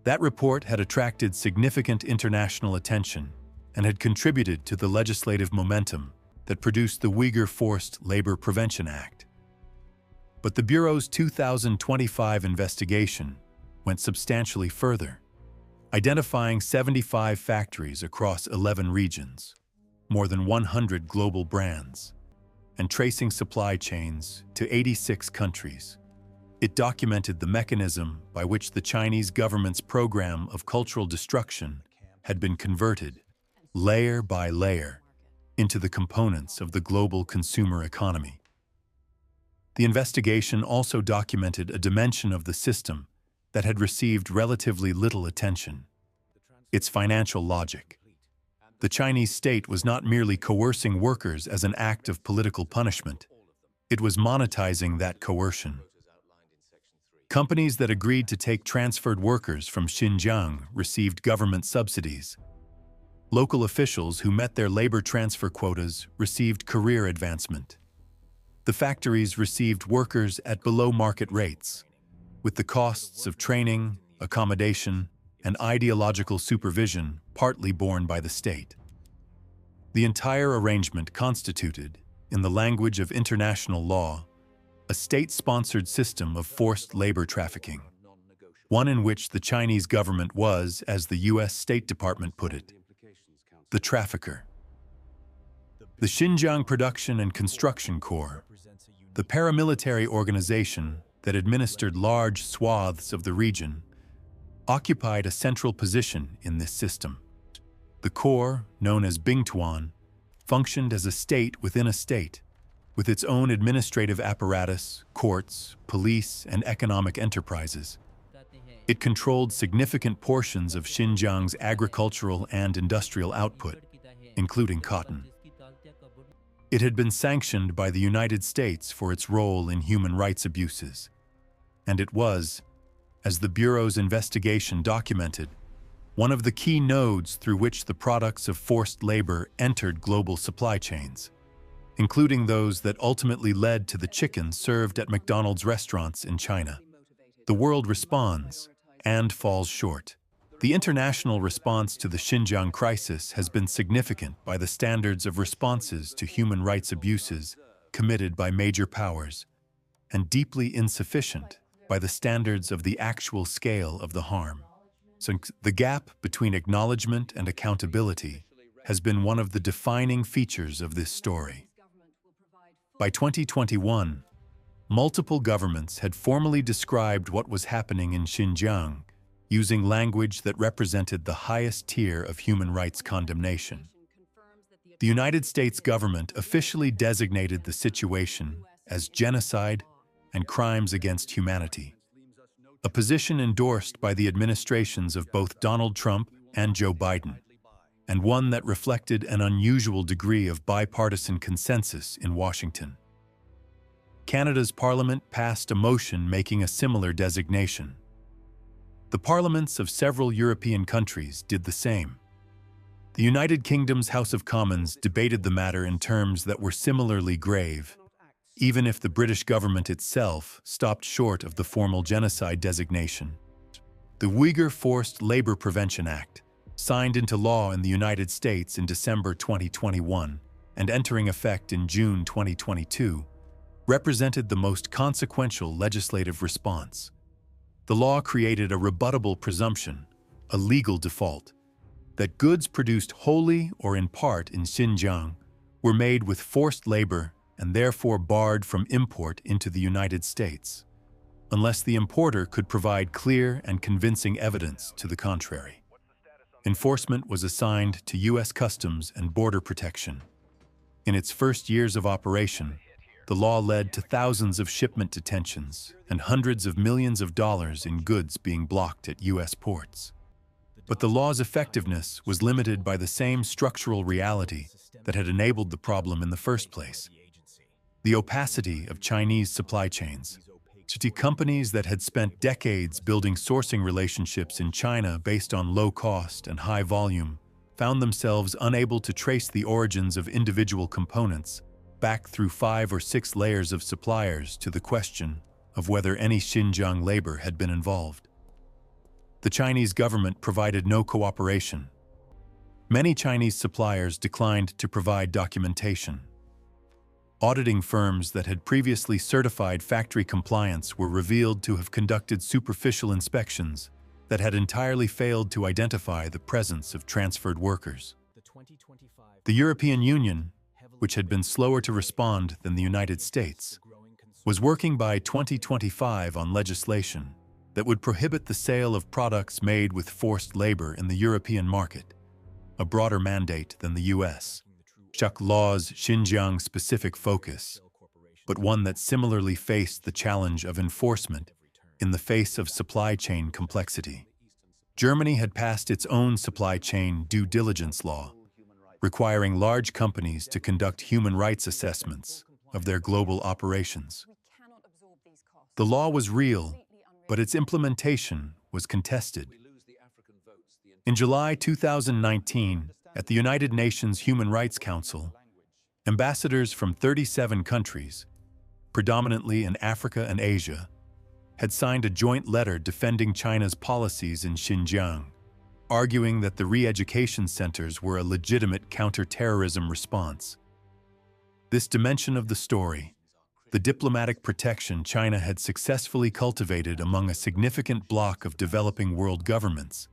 That report had attracted significant international attention and had contributed to the legislative momentum that produced the Uyghur Forced Labor Prevention Act. But the Bureau's 2025 investigation went substantially further, identifying 75 factories across 11 regions, more than 100 global brands, and tracing supply chains to 86 countries. It documented the mechanism by which the Chinese government's program of cultural destruction had been converted, layer by layer, into the components of the global consumer economy. The investigation also documented a dimension of the system that had received relatively little attention: its financial logic. The Chinese state was not merely coercing workers as an act of political punishment. It was monetizing that coercion. Companies that agreed to take transferred workers from Xinjiang received government subsidies. Local officials who met their labor transfer quotas received career advancement. The factories received workers at below-market rates, with the costs of training, accommodation, and ideological supervision partly borne by the state. The entire arrangement constituted, in the language of international law, a state-sponsored system of forced labor trafficking, one in which the Chinese government was, as the U.S. State Department put it, the trafficker. The Xinjiang Production and Construction Corps, the paramilitary organization that administered large swaths of the region, occupied a central position in this system. The Corps, known as Bingtuan, functioned as a state within a state, with its own administrative apparatus, courts, police, and economic enterprises. It controlled significant portions of Xinjiang's agricultural and industrial output, including cotton. It had been sanctioned by the United States for its role in human rights abuses, and it was, as the Bureau's investigation documented, one of the key nodes through which the products of forced labor entered global supply chains, including those that ultimately led to the chicken served at McDonald's restaurants in China. The world responds and falls short. The international response to the Xinjiang crisis has been significant by the standards of responses to human rights abuses committed by major powers, and deeply insufficient by the standards of the actual scale of the harm. So the gap between acknowledgement and accountability has been one of the defining features of this story. By 2021, multiple governments had formally described what was happening in Xinjiang using language that represented the highest tier of human rights condemnation. The United States government officially designated the situation as genocide and crimes against humanity, a position endorsed by the administrations of both Donald Trump and Joe Biden, and one that reflected an unusual degree of bipartisan consensus in Washington. Canada's Parliament passed a motion making a similar designation. The parliaments of several European countries did the same. The United Kingdom's House of Commons debated the matter in terms that were similarly grave, even if the British government itself stopped short of the formal genocide designation. The Uyghur Forced Labor Prevention Act, signed into law in the United States in December 2021 and entering effect in June 2022, represented the most consequential legislative response. The law created a rebuttable presumption, a legal default, that goods produced wholly or in part in Xinjiang were made with forced labor and therefore barred from import into the United States, unless the importer could provide clear and convincing evidence to the contrary. Enforcement was assigned to U.S. Customs and Border Protection. In its first years of operation, the law led to thousands of shipment detentions and hundreds of millions of dollars in goods being blocked at U.S. ports. But the law's effectiveness was limited by the same structural reality that had enabled the problem in the first place: the opacity of Chinese supply chains. Companies that had spent decades building sourcing relationships in China based on low cost and high volume found themselves unable to trace the origins of individual components back through 5 or 6 layers of suppliers to the question of whether any Xinjiang labor had been involved. The Chinese government provided no cooperation. Many Chinese suppliers declined to provide documentation. Auditing firms that had previously certified factory compliance were revealed to have conducted superficial inspections that had entirely failed to identify the presence of transferred workers. The European Union, which had been slower to respond than the United States, was working by 2025 on legislation that would prohibit the sale of products made with forced labor in the European market, a broader mandate than the US. Chuck Law's Xinjiang-specific focus, but one that similarly faced the challenge of enforcement in the face of supply chain complexity. Germany had passed its own supply chain due diligence law, requiring large companies to conduct human rights assessments of their global operations. The law was real, but its implementation was contested. In July 2019, at the United Nations Human Rights Council, ambassadors from 37 countries, predominantly in Africa and Asia, had signed a joint letter defending China's policies in Xinjiang, arguing that the re-education centers were a legitimate counter-terrorism response. This dimension of the story, the diplomatic protection China had successfully cultivated among a significant bloc of developing world governments,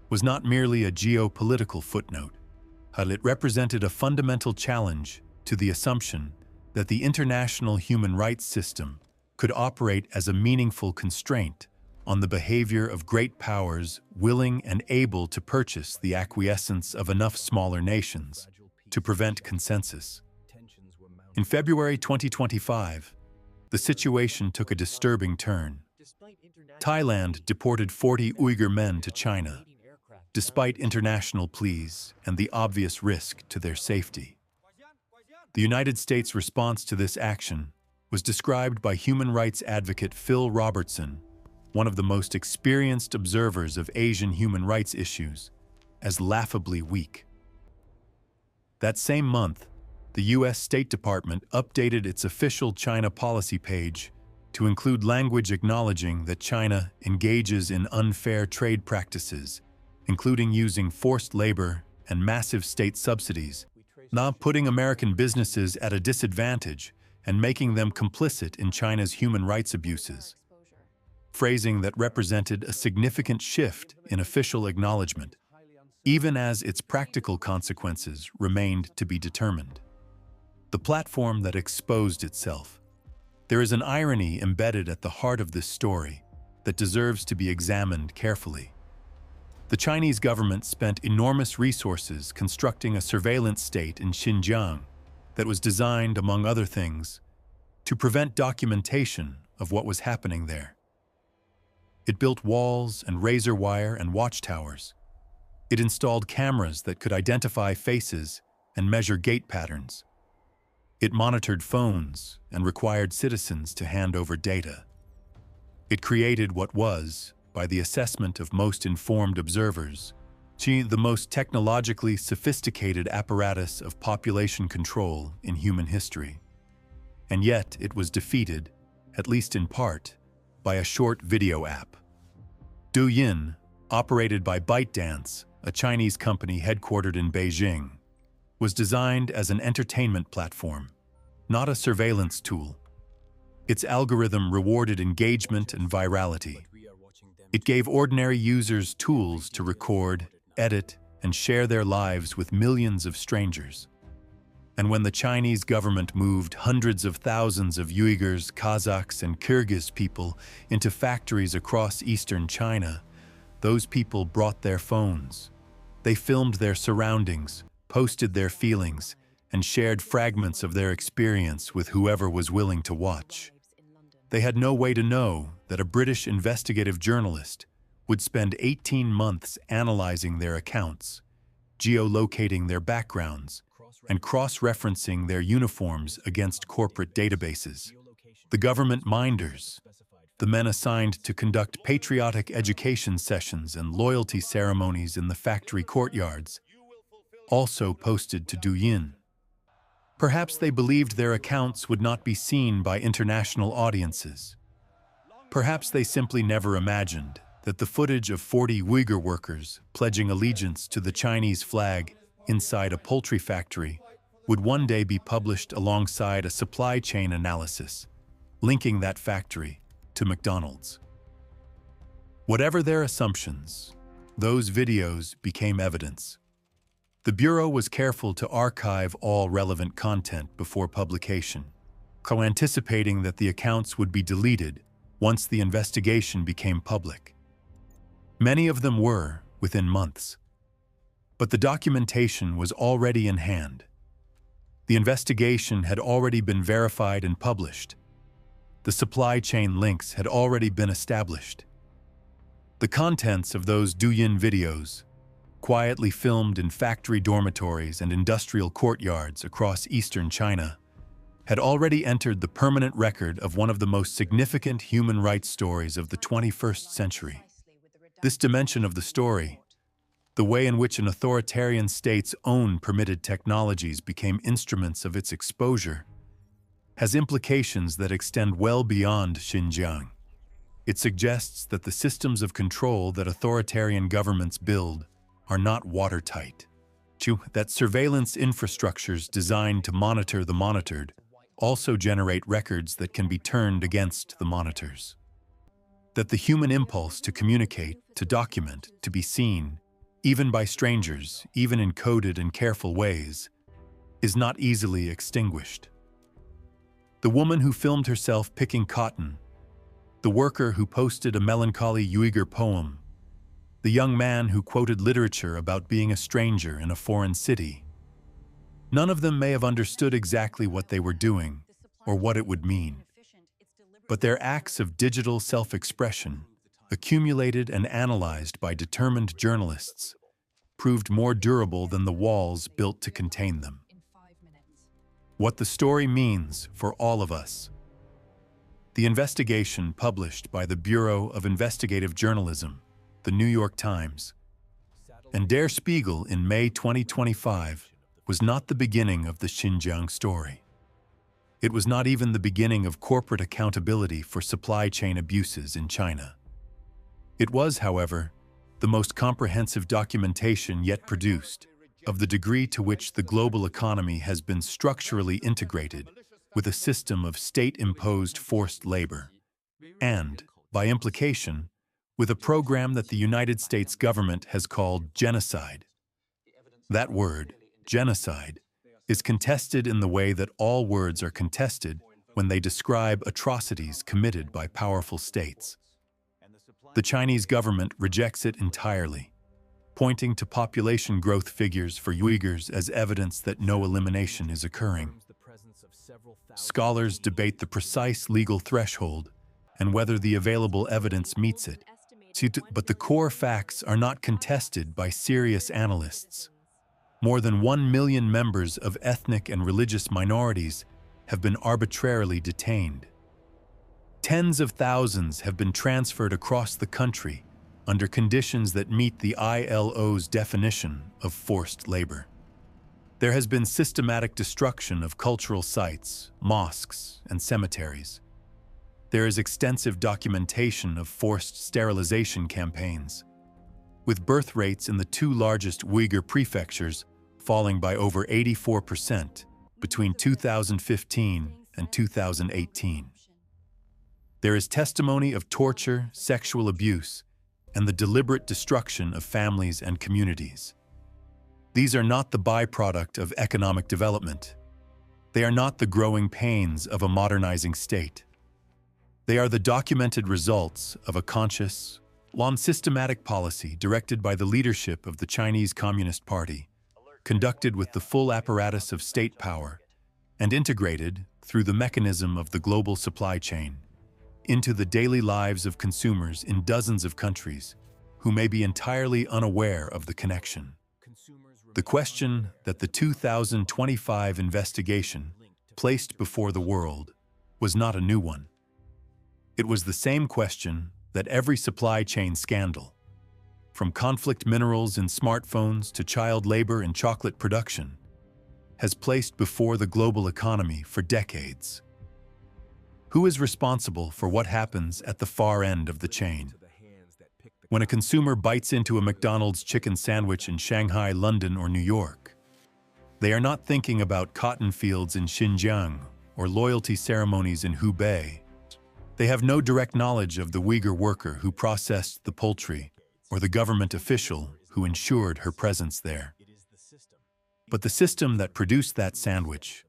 was not merely a geopolitical footnote. It represented a fundamental challenge to the assumption that the international human rights system could operate as a meaningful constraint on the behavior of great powers willing and able to purchase the acquiescence of enough smaller nations to prevent consensus. In February 2025, the situation took a disturbing turn. Thailand deported 40 Uyghur men to China, despite international pleas and the obvious risk to their safety. The United States' response to this action was described by human rights advocate Phil Robertson, one of the most experienced observers of Asian human rights issues, as laughably weak. That same month, the U.S. State Department updated its official China policy page to include language acknowledging that China engages in unfair trade practices, including using forced labor and massive state subsidies, not putting American businesses at a disadvantage and making them complicit in China's human rights abuses. Phrasing that represented a significant shift in official acknowledgement, even as its practical consequences remained to be determined. The platform that exposed itself. There is an irony embedded at the heart of this story that deserves to be examined carefully. The Chinese government spent enormous resources constructing a surveillance state in Xinjiang that was designed, among other things, to prevent documentation of what was happening there. It built walls and razor wire and watchtowers. It installed cameras that could identify faces and measure gait patterns. It monitored phones and required citizens to hand over data. It created what was, by the assessment of most informed observers, the most technologically sophisticated apparatus of population control in human history. And yet it was defeated, at least in part, by a short video app. Douyin, operated by ByteDance, a Chinese company headquartered in Beijing, was designed as an entertainment platform, not a surveillance tool. Its algorithm rewarded engagement and virality. It gave ordinary users tools to record, edit, and share their lives with millions of strangers. And when the Chinese government moved hundreds of thousands of Uyghurs, Kazakhs, and Kyrgyz people into factories across eastern China, those people brought their phones. They filmed their surroundings, posted their feelings, and shared fragments of their experience with whoever was willing to watch. They had no way to know that a British investigative journalist would spend 18 months analyzing their accounts, geolocating their backgrounds, and cross-referencing their uniforms against corporate databases. The government minders, the men assigned to conduct patriotic education sessions and loyalty ceremonies in the factory courtyards, also posted to Douyin. Perhaps they believed their accounts would not be seen by international audiences. Perhaps they simply never imagined that the footage of 40 Uyghur workers pledging allegiance to the Chinese flag inside a poultry factory would one day be published alongside a supply chain analysis, linking that factory to McDonald's. Whatever their assumptions, those videos became evidence. The Bureau was careful to archive all relevant content before publication, anticipating that the accounts would be deleted once the investigation became public. Many of them were within months. But the documentation was already in hand. The investigation had already been verified and published. The supply chain links had already been established. The contents of those Douyin videos, quietly filmed in factory dormitories and industrial courtyards across eastern China, had already entered the permanent record of one of the most significant human rights stories of the 21st century. This dimension of the story, the way in which an authoritarian state's own permitted technologies became instruments of its exposure, has implications that extend well beyond Xinjiang. It suggests that the systems of control that authoritarian governments build are not watertight. That surveillance infrastructures designed to monitor the monitored also generate records that can be turned against the monitors. That the human impulse to communicate, to document, to be seen, even by strangers, even in coded and careful ways, is not easily extinguished. The woman who filmed herself picking cotton, the worker who posted a melancholy Uyghur poem, the young man who quoted literature about being a stranger in a foreign city. None of them may have understood exactly what they were doing or what it would mean. But their acts of digital self-expression, accumulated and analyzed by determined journalists, proved more durable than the walls built to contain them. What the story means for all of us. The investigation published by the Bureau of Investigative Journalism, the New York Times, and Der Spiegel in May 2025 was not the beginning of the Xinjiang story. It was not even the beginning of corporate accountability for supply chain abuses in China. It was, however, the most comprehensive documentation yet produced of the degree to which the global economy has been structurally integrated with a system of state-imposed forced labor, and, by implication, with a program that the United States government has called genocide. That word, genocide, is contested in the way that all words are contested when they describe atrocities committed by powerful states. The Chinese government rejects it entirely, pointing to population growth figures for Uyghurs as evidence that no elimination is occurring. Scholars debate the precise legal threshold and whether the available evidence meets it, but the core facts are not contested by serious analysts. More than 1 million members of ethnic and religious minorities have been arbitrarily detained. Tens of thousands have been transferred across the country under conditions that meet the ILO's definition of forced labor. There has been systematic destruction of cultural sites, mosques, and cemeteries. There is extensive documentation of forced sterilization campaigns, with birth rates in the two largest Uyghur prefectures falling by over 84% between 2015 and 2018. There is testimony of torture, sexual abuse, and the deliberate destruction of families and communities. These are not the byproduct of economic development. They are not the growing pains of a modernizing state. They are the documented results of a conscious, long-systematic policy directed by the leadership of the Chinese Communist Party, conducted with the full apparatus of state power, and integrated, through the mechanism of the global supply chain, into the daily lives of consumers in dozens of countries who may be entirely unaware of the connection. The question that the 2025 investigation placed before the world was not a new one. It was the same question that every supply chain scandal, from conflict minerals in smartphones to child labor in chocolate production, has placed before the global economy for decades. Who is responsible for what happens at the far end of the chain? When a consumer bites into a McDonald's chicken sandwich in Shanghai, London, or New York, they are not thinking about cotton fields in Xinjiang or loyalty ceremonies in Hubei. They have no direct knowledge of the Uyghur worker who processed the poultry or the government official who ensured her presence there. But the system that produced that sandwich,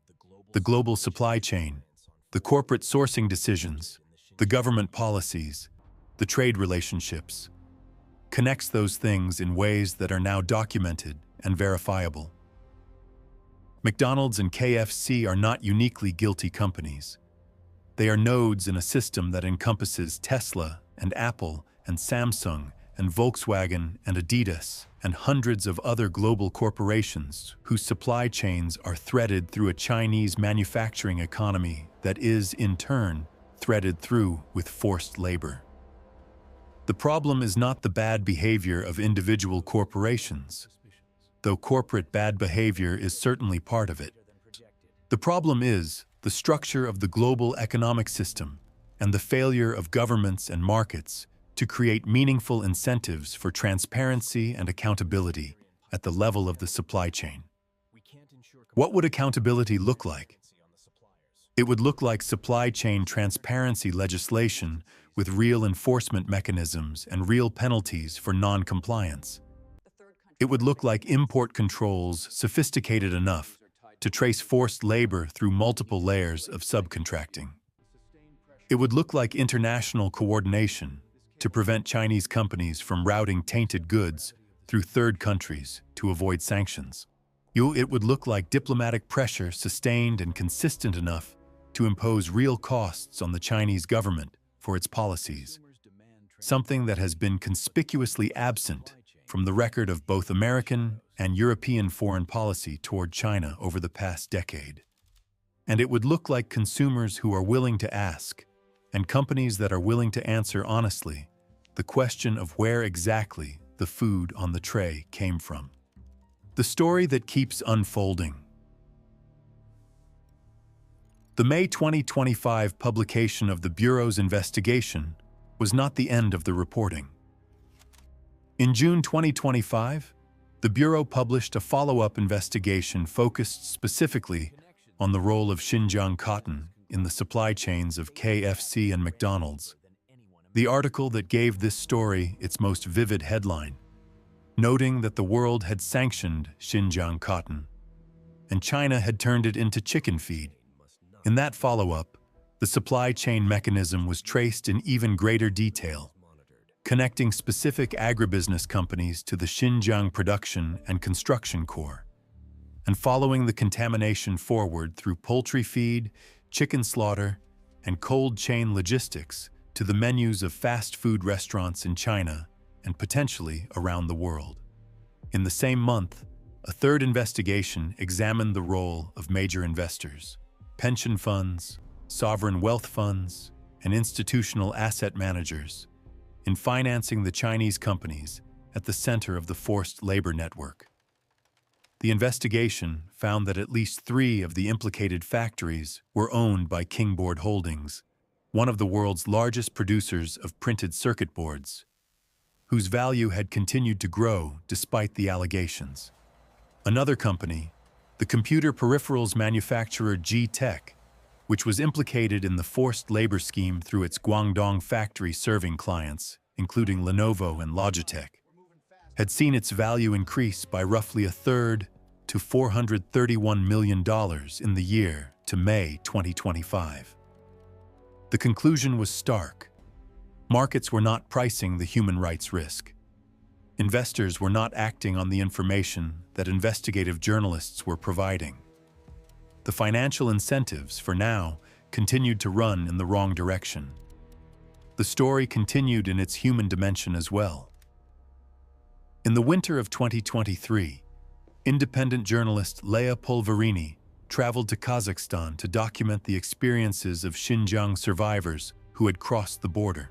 the global supply chain, the corporate sourcing decisions, the government policies, the trade relationships, connects those things in ways that are now documented and verifiable. McDonald's and KFC are not uniquely guilty companies. They are nodes in a system that encompasses Tesla and Apple and Samsung and Volkswagen and Adidas and hundreds of other global corporations whose supply chains are threaded through a Chinese manufacturing economy that is, in turn, threaded through with forced labor. The problem is not the bad behavior of individual corporations, though corporate bad behavior is certainly part of it. The problem is the structure of the global economic system and the failure of governments and markets to create meaningful incentives for transparency and accountability at the level of the supply chain. What would accountability look like? It would look like supply chain transparency legislation with real enforcement mechanisms and real penalties for non-compliance. It would look like import controls sophisticated enough to trace forced labor through multiple layers of subcontracting. It would look like international coordination to prevent Chinese companies from routing tainted goods through third countries to avoid sanctions. It would look like diplomatic pressure sustained and consistent enough to impose real costs on the Chinese government for its policies, something that has been conspicuously absent from the record of both American and European foreign policy toward China over the past decade. And it would look like consumers who are willing to ask, and companies that are willing to answer honestly, the question of where exactly the food on the tray came from. The story that keeps unfolding. The May 2025 publication of the Bureau's investigation was not the end of the reporting. In June 2025, the Bureau published a follow-up investigation focused specifically on the role of Xinjiang cotton in the supply chains of KFC and McDonald's. The article that gave this story its most vivid headline, noting that the world had sanctioned Xinjiang cotton, and China had turned it into chicken feed. In that follow-up, the supply chain mechanism was traced in even greater detail, connecting specific agribusiness companies to the Xinjiang production and construction core, and following the contamination forward through poultry feed, chicken slaughter, and cold chain logistics to the menus of fast food restaurants in China and potentially around the world. In the same month, a third investigation examined the role of major investors, pension funds, sovereign wealth funds, and institutional asset managers in financing the Chinese companies at the center of the forced labor network. The investigation found that at least 3 of the implicated factories were owned by Kingboard Holdings, one of the world's largest producers of printed circuit boards, whose value had continued to grow despite the allegations. Another company, the computer peripherals manufacturer G-Tech, which was implicated in the forced labor scheme through its Guangdong factory serving clients, including Lenovo and Logitech, had seen its value increase by roughly a third to $431 million in the year to May 2025. The conclusion was stark. Markets were not pricing the human rights risk. Investors were not acting on the information that investigative journalists were providing. The financial incentives, for now, continued to run in the wrong direction. The story continued in its human dimension as well. In the winter of 2023, independent journalist Leah Polverini traveled to Kazakhstan to document the experiences of Xinjiang survivors who had crossed the border.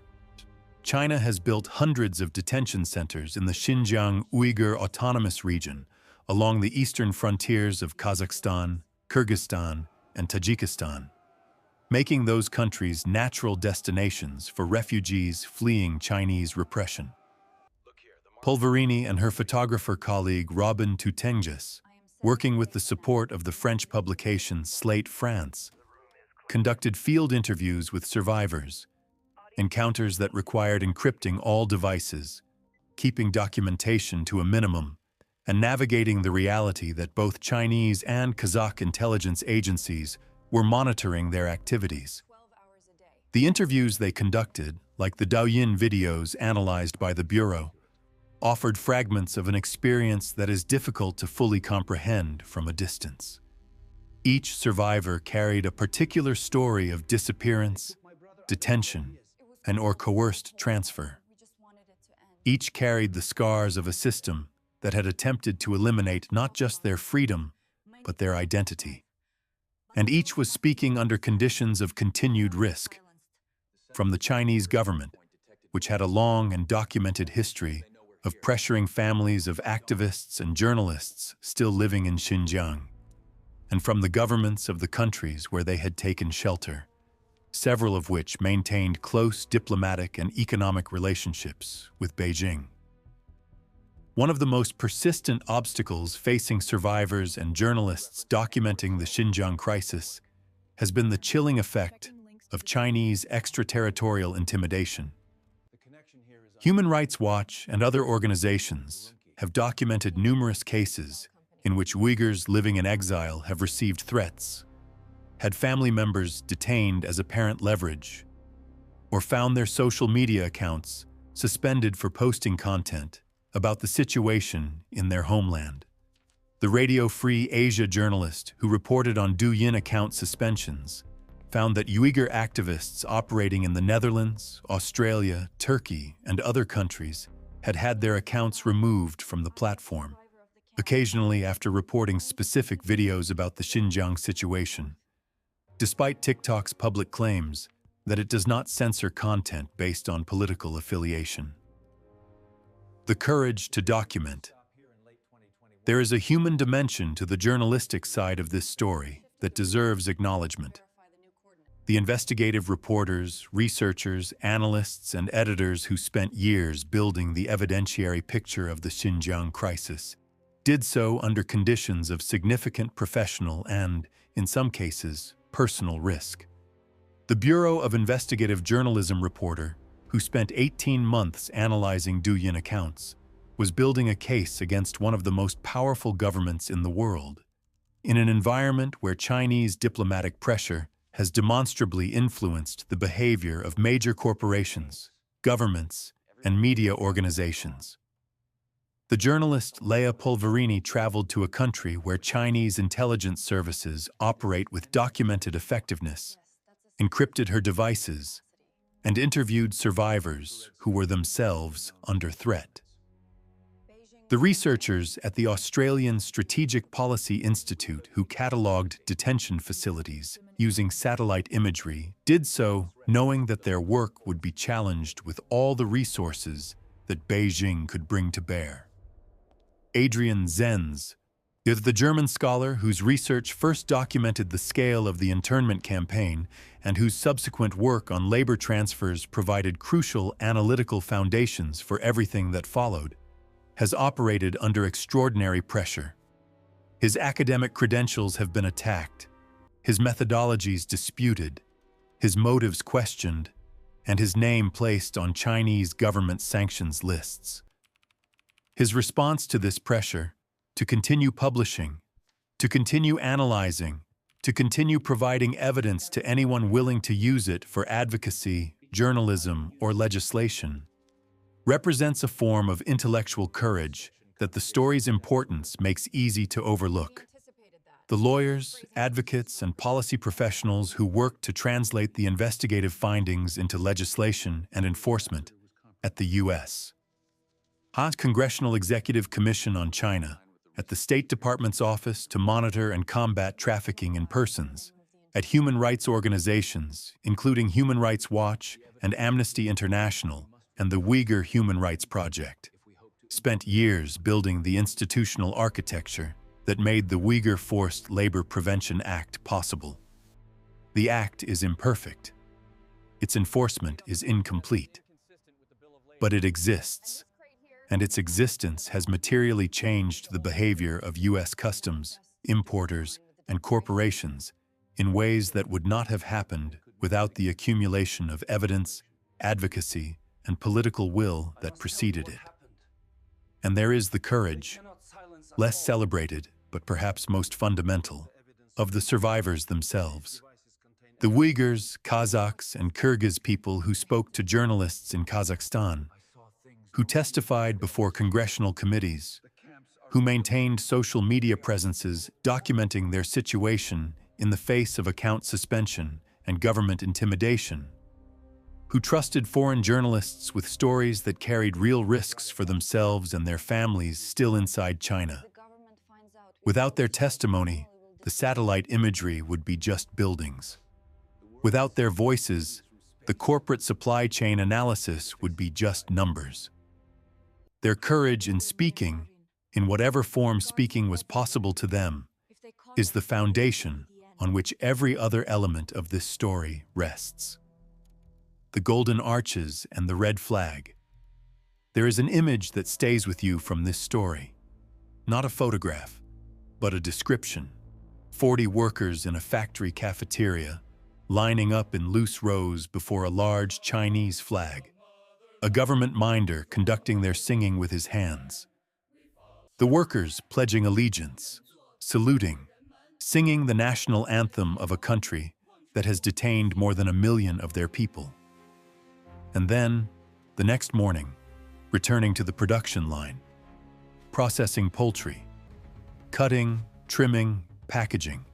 China has built hundreds of detention centers in the Xinjiang Uyghur Autonomous Region, along the eastern frontiers of Kazakhstan, Kyrgyzstan, and Tajikistan, making those countries natural destinations for refugees fleeing Chinese repression. Polverini and her photographer colleague Robin Tutenges, working with the support of the French publication Slate France, conducted field interviews with survivors, encounters that required encrypting all devices, keeping documentation to a minimum, and navigating the reality that both Chinese and Kazakh intelligence agencies were monitoring their activities. The interviews they conducted, like the Douyin videos analyzed by the Bureau, offered fragments of an experience that is difficult to fully comprehend from a distance. Each survivor carried a particular story of disappearance, detention, and/or coerced transfer. Each carried the scars of a system that had attempted to eliminate not just their freedom, but their identity. And each was speaking under conditions of continued risk. From the Chinese government, which had a long and documented history of pressuring families of activists and journalists still living in Xinjiang, and from the governments of the countries where they had taken shelter, several of which maintained close diplomatic and economic relationships with Beijing. One of the most persistent obstacles facing survivors and journalists documenting the Xinjiang crisis has been the chilling effect of Chinese extraterritorial intimidation. Human Rights Watch and other organizations have documented numerous cases in which Uyghurs living in exile have received threats, had family members detained as apparent leverage, or found their social media accounts suspended for posting content about the situation in their homeland. The Radio Free Asia journalist who reported on Douyin account suspensions found that Uyghur activists operating in the Netherlands, Australia, Turkey, and other countries had had their accounts removed from the platform, occasionally after reporting specific videos about the Xinjiang situation, despite TikTok's public claims that it does not censor content based on political affiliation. The courage to document. There is a human dimension to the journalistic side of this story that deserves acknowledgement. The investigative reporters, researchers, analysts, and editors who spent years building the evidentiary picture of the Xinjiang crisis did so under conditions of significant professional and, in some cases, personal risk. The Bureau of Investigative Journalism reporter, who spent 18 months analyzing Douyin accounts, was building a case against one of the most powerful governments in the world, in an environment where Chinese diplomatic pressure has demonstrably influenced the behavior of major corporations, governments, and media organizations. The journalist Leah Polverini traveled to a country where Chinese intelligence services operate with documented effectiveness, encrypted her devices, and interviewed survivors who were themselves under threat. The researchers at the Australian Strategic Policy Institute who catalogued detention facilities using satellite imagery did so knowing that their work would be challenged with all the resources that Beijing could bring to bear. Adrian Zenz is the German scholar whose research first documented the scale of the internment campaign and whose subsequent work on labor transfers provided crucial analytical foundations for everything that followed, has operated under extraordinary pressure. His academic credentials have been attacked, his methodologies disputed, his motives questioned, and his name placed on Chinese government sanctions lists. His response to this pressure, to continue publishing, to continue analyzing, to continue providing evidence to anyone willing to use it for advocacy, journalism, or legislation, represents a form of intellectual courage that the story's importance makes easy to overlook. The lawyers, advocates, and policy professionals who worked to translate the investigative findings into legislation and enforcement at the U.S. Congressional Executive Commission on China, at the State Department's Office to Monitor and Combat Trafficking in Persons, at human rights organizations, including Human Rights Watch and Amnesty International, and the Uyghur Human Rights Project spent years building the institutional architecture that made the Uyghur Forced Labor Prevention Act possible. The act is imperfect. Its enforcement is incomplete. But it exists, and its existence has materially changed the behavior of U.S. customs, importers, and corporations in ways that would not have happened without the accumulation of evidence, advocacy, and political will that preceded it. And there is the courage, less celebrated but perhaps most fundamental, of the survivors themselves. The Uyghurs, Kazakhs, and Kyrgyz people who spoke to journalists in Kazakhstan, who testified before congressional committees, who maintained social media presences documenting their situation in the face of account suspension and government intimidation, who trusted foreign journalists with stories that carried real risks for themselves and their families still inside China. Without their testimony, the satellite imagery would be just buildings. Without their voices, the corporate supply chain analysis would be just numbers. Their courage in speaking, in whatever form speaking was possible to them, is the foundation on which every other element of this story rests. The golden arches and the red flag. There is an image that stays with you from this story. Not a photograph, but a description. 40 workers in a factory cafeteria, lining up in loose rows before a large Chinese flag. A government minder conducting their singing with his hands. The workers pledging allegiance, saluting, singing the national anthem of a country that has detained more than 1 million of their people. And then, the next morning, returning to the production line, processing poultry, cutting, trimming, packaging,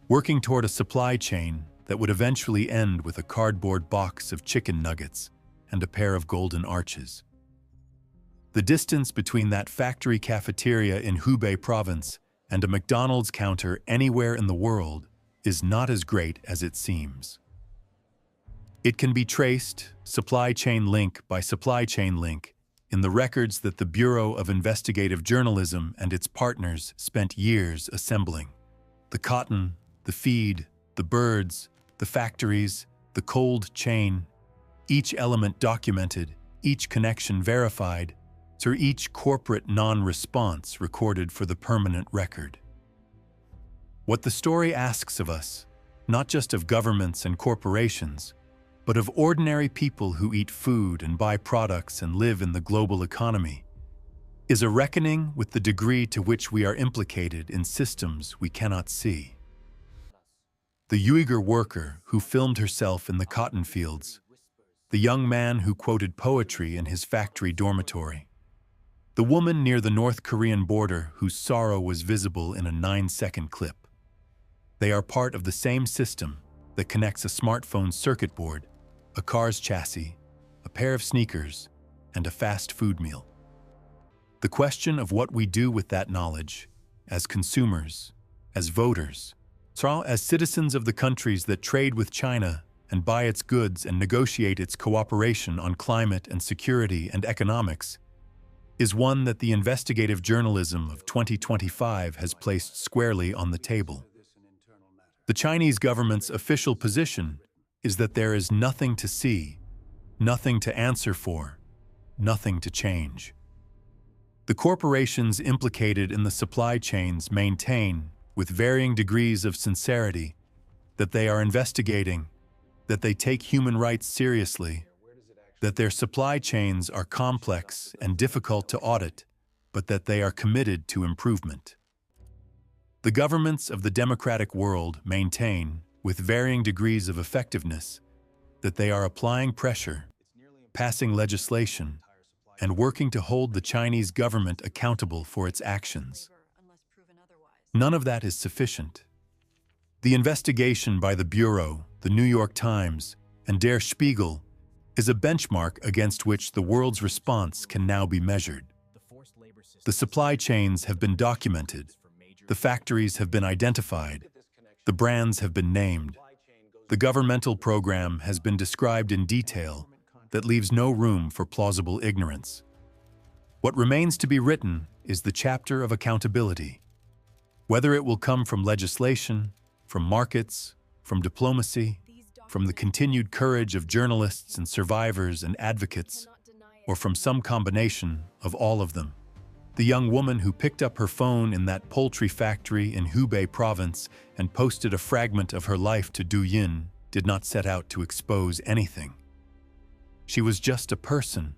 working toward a supply chain that would eventually end with a cardboard box of chicken nuggets and a pair of golden arches. The distance between that factory cafeteria in Hubei province and a McDonald's counter anywhere in the world is not as great as it seems. It can be traced, supply chain link by supply chain link, in the records that the Bureau of Investigative Journalism and its partners spent years assembling. The cotton, the feed, the birds, the factories, the cold chain, each element documented, each connection verified, through each corporate non-response recorded for the permanent record. What the story asks of us, not just of governments and corporations, but of ordinary people who eat food and buy products and live in the global economy, is a reckoning with the degree to which we are implicated in systems we cannot see. The Uyghur worker who filmed herself in the cotton fields, the young man who quoted poetry in his factory dormitory, the woman near the North Korean border whose sorrow was visible in a 9-second clip. They are part of the same system that connects a smartphone circuit board, a car's chassis, a pair of sneakers, and a fast food meal. The question of what we do with that knowledge, as consumers, as voters, as citizens of the countries that trade with China and buy its goods and negotiate its cooperation on climate and security and economics, is one that the investigative journalism of 2025 has placed squarely on the table. The Chinese government's official position is that there is nothing to see, nothing to answer for, nothing to change. The corporations implicated in the supply chains maintain, with varying degrees of sincerity, that they are investigating, that they take human rights seriously, that their supply chains are complex and difficult to audit, but that they are committed to improvement. The governments of the democratic world maintain, with varying degrees of effectiveness, that they are applying pressure, passing legislation, and working to hold the Chinese government accountable for its actions. None of that is sufficient. The investigation by the Bureau, the New York Times, and Der Spiegel is a benchmark against which the world's response can now be measured. The supply chains have been documented, the factories have been identified, the brands have been named, the governmental program has been described in detail, that leaves no room for plausible ignorance. What remains to be written is the chapter of accountability. Whether it will come from legislation, from markets, from diplomacy, from the continued courage of journalists and survivors and advocates, or from some combination of all of them. The young woman who picked up her phone in that poultry factory in Hubei province and posted a fragment of her life to Douyin did not set out to expose anything. She was just a person,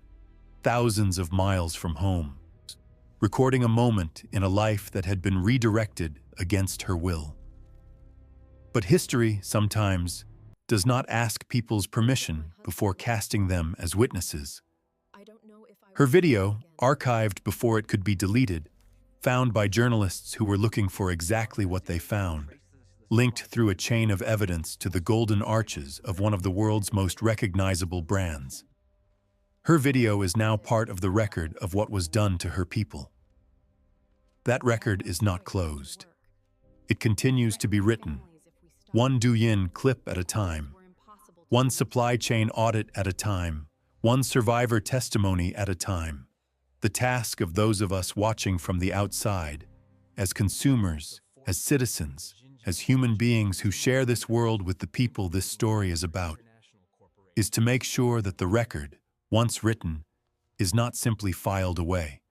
thousands of miles from home, recording a moment in a life that had been redirected against her will. But history, sometimes, does not ask people's permission before casting them as witnesses. Her video, archived before it could be deleted, found by journalists who were looking for exactly what they found, linked through a chain of evidence to the golden arches of one of the world's most recognizable brands. Her video is now part of the record of what was done to her people. That record is not closed. It continues to be written, one Douyin clip at a time, one supply chain audit at a time, one survivor testimony at a time. The task of those of us watching from the outside, as consumers, as citizens, as human beings who share this world with the people this story is about, is to make sure that the record, once written, is not simply filed away.